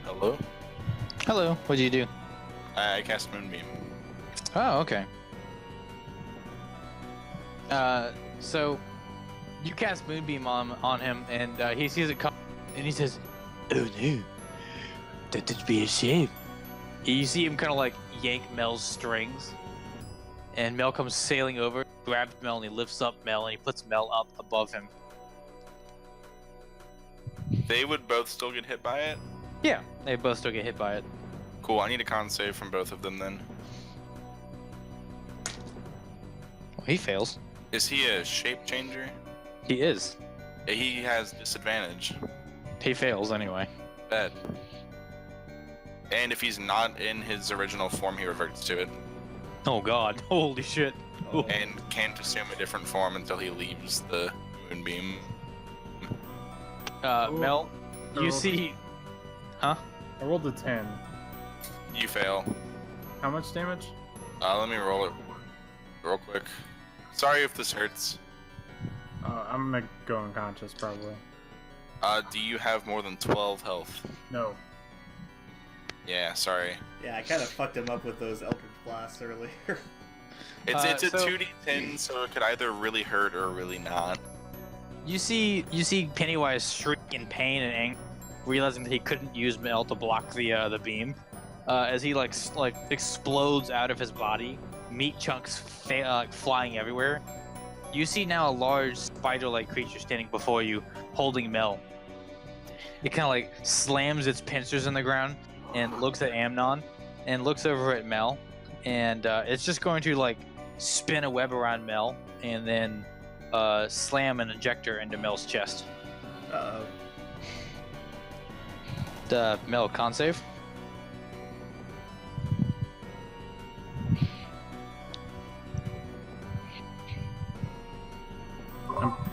Hello? Hello, what do you do? I cast Moonbeam. Oh, okay. So you cast Moonbeam on him, and he sees it come, and he says, "Oh no, that'd be a shame." You see him kind of like yank Mel's strings, and Mel comes sailing over, grabs Mel, and he lifts up Mel, and he puts Mel up above him. They would both still get hit by it? Yeah, they both still get hit by it. Cool, I need a con save from both of them then. Well, he fails. Is he a shape changer? He is. He has disadvantage. He fails anyway. Bet. And if he's not in his original form, he reverts to it. Oh god, holy shit. Oh. And can't assume a different form until he leaves the Moonbeam. Mel, you rolled- see... Huh? I rolled a 10. You fail. How much damage? Let me roll it real quick. Sorry if this hurts. I'm gonna go unconscious probably. Do you have more than 12 health? No. Yeah, sorry. Yeah, I kind of fucked him up with those Eldritch Blasts earlier. It's a so- 2d10, so it could either really hurt or really not. You see Pennywise shriek in pain and anger, realizing that he couldn't use Mel to block the beam, as he like explodes out of his body, meat chunks flying everywhere. You see now a large spider-like creature standing before you, holding Mel. It kind of like slams its pincers in the ground and looks at Amnon, and looks over at Mel, and it's just going to like spin a web around Mel, and then slam an injector into Mel's chest. Uh-oh. Mel, con save.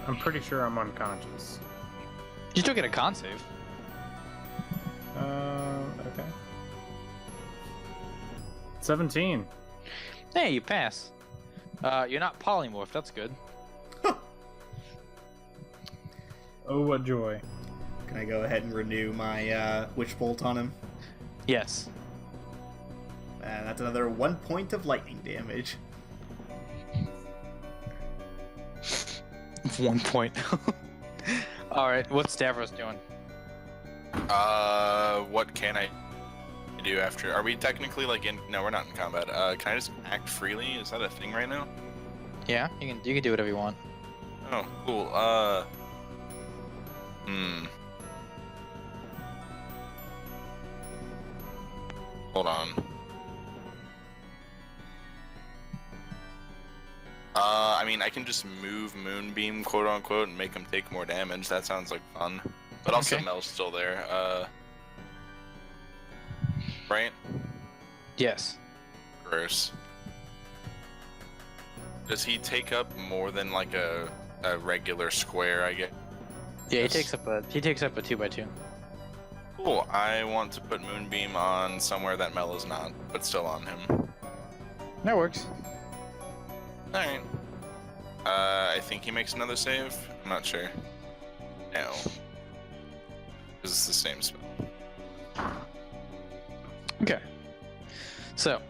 I'm pretty sure I'm unconscious. You still get a con save. Okay. 17. Hey, you pass. You're not polymorph. That's good. Oh, what joy. Can I go ahead and renew my Witch Bolt on him? Yes. And that's another 1 point of lightning damage. 1 point. Alright, what's Stavros doing? What can I do after? Are we technically like in? No, we're not in combat. Can I just act freely? Is that a thing right now? Yeah, you can do whatever you want. Oh, cool. Hold on. I mean, I can just move Moonbeam, quote unquote, and make him take more damage. That sounds like fun. But also, Okay. Mel's still there. Right? Yes. Gross. Does he take up more than like a regular square? I guess. Yeah, Yes. he takes up a 2x2. Cool. I want to put Moonbeam on somewhere that Mel is not, but still on him. That works. All right. I think he makes another save. I'm not sure. No. Because it's the same spell. Okay. So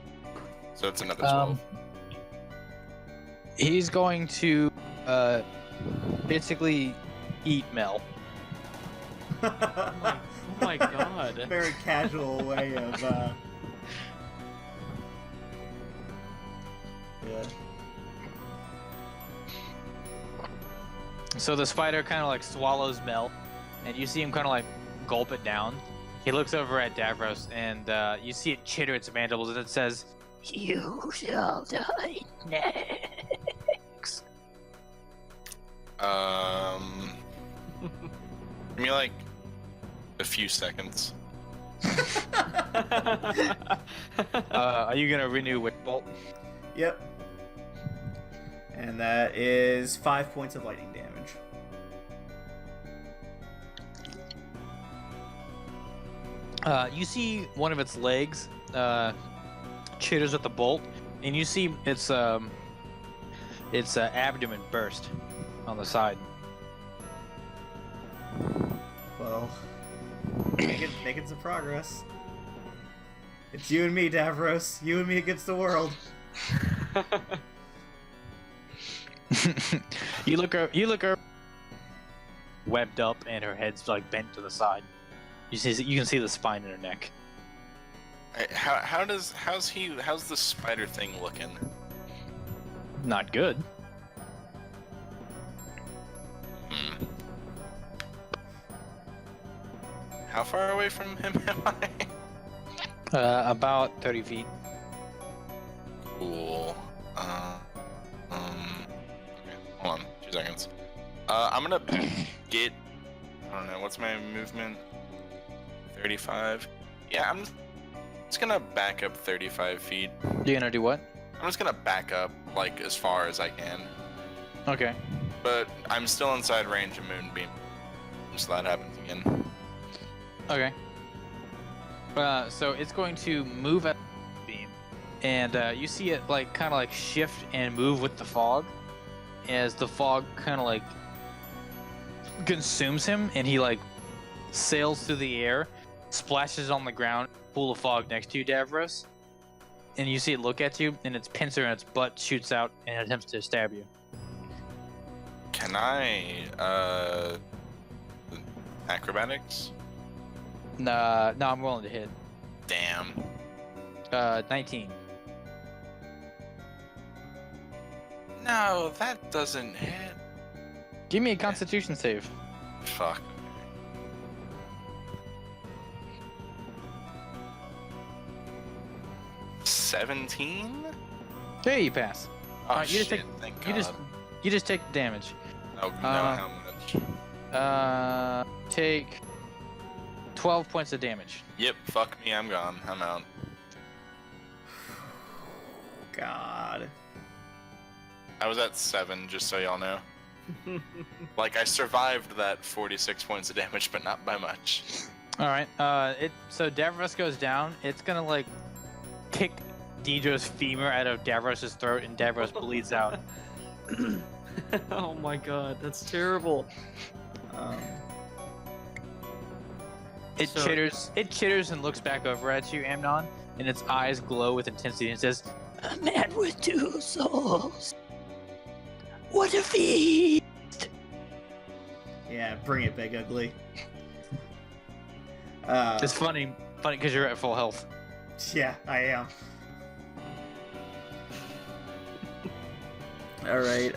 It's another 12. he's going to basically eat Mel. Oh my god. Very casual way of. Yeah. So the spider kind of like swallows Mel, and you see him kind of like gulp it down. He looks over at Davros, and you see it chitter its mandibles, and it says, "You shall die next." Give me like a few seconds. Are you gonna renew Witch Bolt? Yep. And that is 5 points of lightning damage. You see one of its legs chitters at the bolt, and you see its abdomen burst on the side. Well, making some progress. It's you and me, Davros. You and me against the world. You look over, webbed up, and her head's like bent to the side. You can see the spine in her neck. How's the spider thing looking? Not good. How far away from him am I? About 30 feet. Cool. Okay, hold on, 2 seconds. I'm gonna get. I don't know. What's my movement? 35. Yeah, I'm just gonna back up 35 feet. You're gonna do what? I'm just gonna back up like as far as I can, Okay. but I'm still inside range of Moonbeam. So that happens again. Okay. So it's going to move at the beam, and you see it like kind of like shift and move with the fog, as the fog kind of like consumes him, and he like sails through the air, splashes on the ground, pool of fog next to you, Davros, and you see it look at you, and its pincer and its butt shoots out and attempts to stab you. Can I acrobatics? No, I'm willing to hit. Damn. 19. No, that doesn't hit. Give me a Constitution save. Fuck. $17? Hey, you pass. Oh Alright, you shit! just Thank You God. you just take the damage. Oh no! How much? Take 12 points of damage. Yep. Fuck me. I'm gone. I'm out. God. I was at 7, just so y'all know. Like I survived that 46 points of damage, but not by much. All right. So Davros goes down. It's gonna like kick Deidre's femur out of Davros's throat, and Davros bleeds out. Oh my god, that's terrible. It So- chitters. It chitters and looks back over at you, Amnon, and its eyes glow with intensity and says, "A man with 2 souls. What a feat!" Yeah, bring it, Big Ugly. It's funny because you're at full health. Yeah, I am. All right.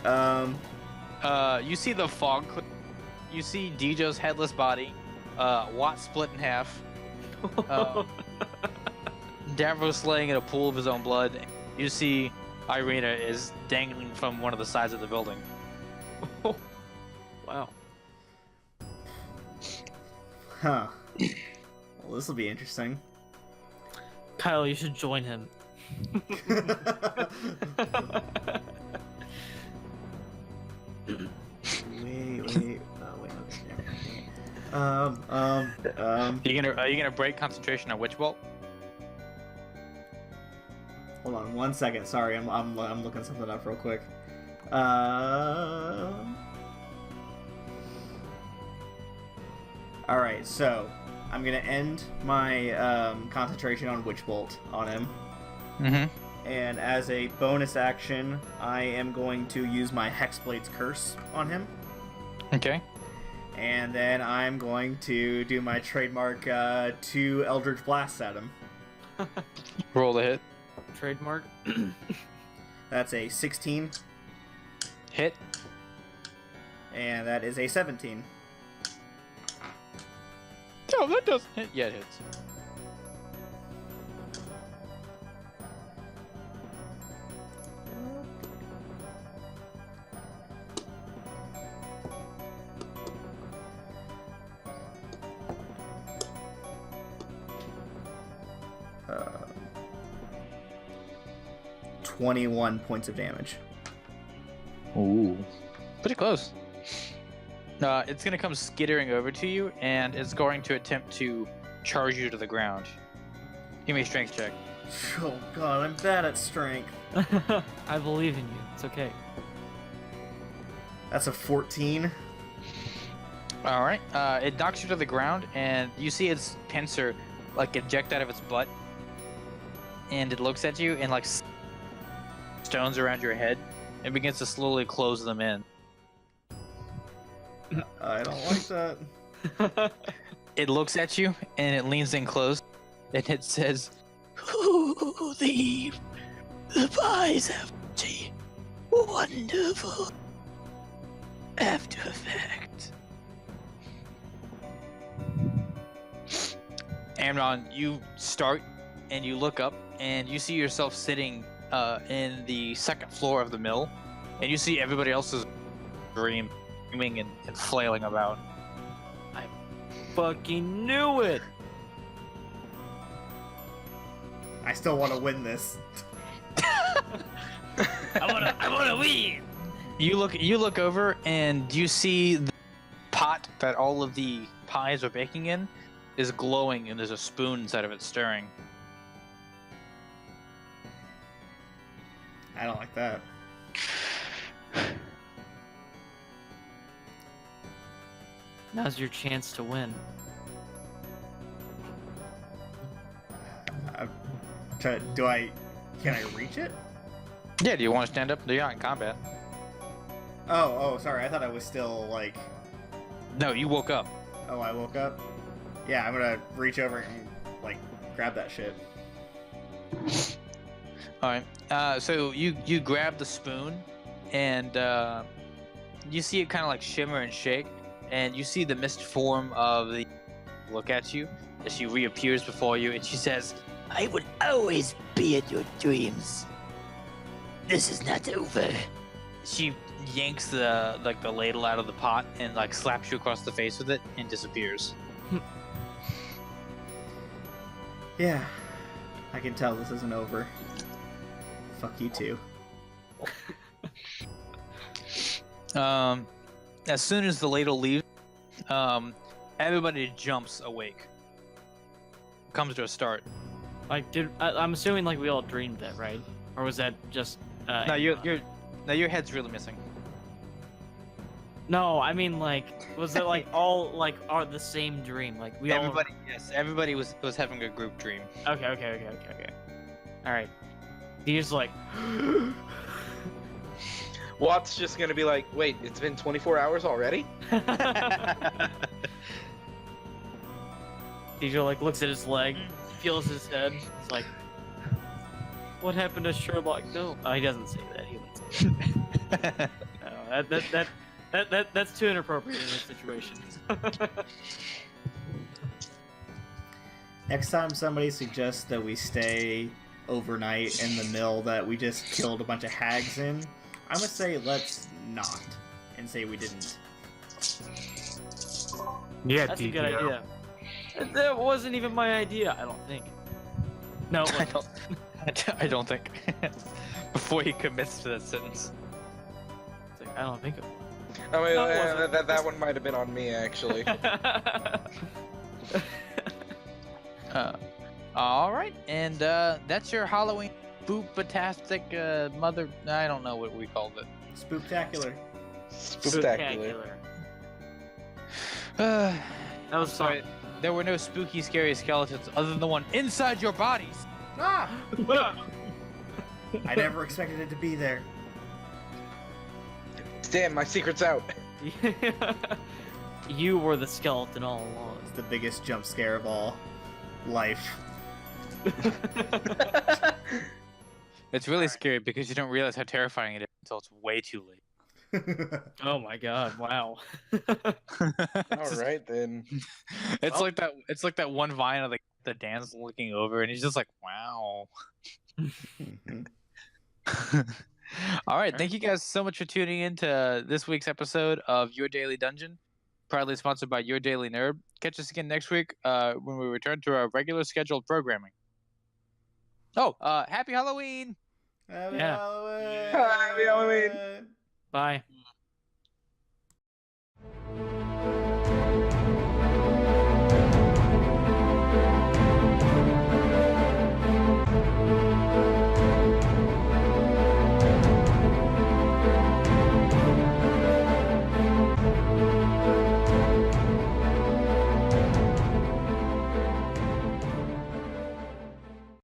You see the fog. You see Dijo's headless body. Watt split in half. Davros laying in a pool of his own blood. You see Irina is dangling from one of the sides of the building. Wow. Huh. Well, this will be interesting. Kyle, you should join him. Wait. Oh, wait. Okay. Are you gonna break concentration on Witch Bolt? Hold on 1 second. Sorry, I'm looking something up real quick. All right, so I'm gonna end my concentration on Witch Bolt on him, Mm-hmm. and as a bonus action, I am going to use my Hexblade's Curse on him, Okay. and then I'm going to do my trademark 2 Eldritch Blasts at him. Roll the hit. Trademark. That's a 16, Hit. and that is a 17. Oh, that doesn't hit. Yeah, it hits. Uh, 21 points of damage. Ooh. Pretty close. It's gonna come skittering over to you, and it's going to attempt to charge you to the ground. Give me a strength check. Oh god, I'm bad at strength. I believe in you. It's okay. That's a 14. All right. It knocks you to the ground, and you see its pincer like eject out of its butt, and it looks at you and like stones around your head, and begins to slowly close them in. I don't like that. It looks at you and it leans in close, and it says, "Ooh, the pies have a wonderful after effect." Amnon, you start and you look up and you see yourself sitting in the second floor of the mill, and you see everybody else's dreaming and flailing about. Fucking knew it. I still want to win this. I wanna win. You look over and you see the pot that all of the pies are baking in is glowing, and there's a spoon inside of it stirring. I don't like that. Now's your chance to win. Can I reach it? Yeah, do you want to stand up? You're not in combat. Oh, sorry. I thought I was still like. No, you woke up. Oh, I woke up. Yeah, I'm gonna reach over and like grab that shit. All right. So you grab the spoon, and you see it kind of like shimmer and shake, and you see the mist form of the look at you as she reappears before you, and she says, "I will always be in your dreams. This is not over." She yanks the ladle out of the pot and like slaps you across the face with it and disappears. Yeah, I can tell this isn't over. Fuck you too. As soon as the ladle leaves, everybody jumps awake. Comes to a start. Like, I'm assuming like we all dreamed that, right? Or was that just? No, your head's really missing. No, I mean like, was it like all like are the same dream? Like we Everybody, yes, everybody was having a group dream. all. Okay. All right. He's like, Watt's just gonna be like, wait, it's been 24 hours already? DJ like looks at his leg, feels his head. It's like, what happened to Sherlock? No, he doesn't say that. He doesn't say that. No, that's too inappropriate in this situation. Next time somebody suggests that we stay overnight in the mill that we just killed a bunch of hags in, I'm gonna say let's not, and say we didn't. Yeah, That's a good DTO. idea. That wasn't even my idea. I don't think. No, I don't. I don't think. Before he commits to that sentence. it's like, I don't think. I mean, No, it wasn't. that one might have been on me, actually. All right, and that's your Halloween spoop-tastic mother. I don't know what we called it. Spooktacular. Spooktacular. That was Sorry, fun. there were no spooky, scary skeletons other than the one inside your bodies. Ah! I never expected it to be there. Damn, my secret's out. You were the skeleton all along. It's the biggest jump scare of all life. It's really scary because you don't realize how terrifying it is until it's way too late. Oh my god! Wow. All right then. It's like that. It's like that one vine of the Dan's looking over, and he's just like, "Wow." All right, thank you guys so much for tuning in to this week's episode of Your Daily Dungeon, proudly sponsored by Your Daily Nerd. Catch us again next week when we return to our regular scheduled programming. Oh, happy Halloween! Happy Yeah. Halloween! Happy Halloween! Bye.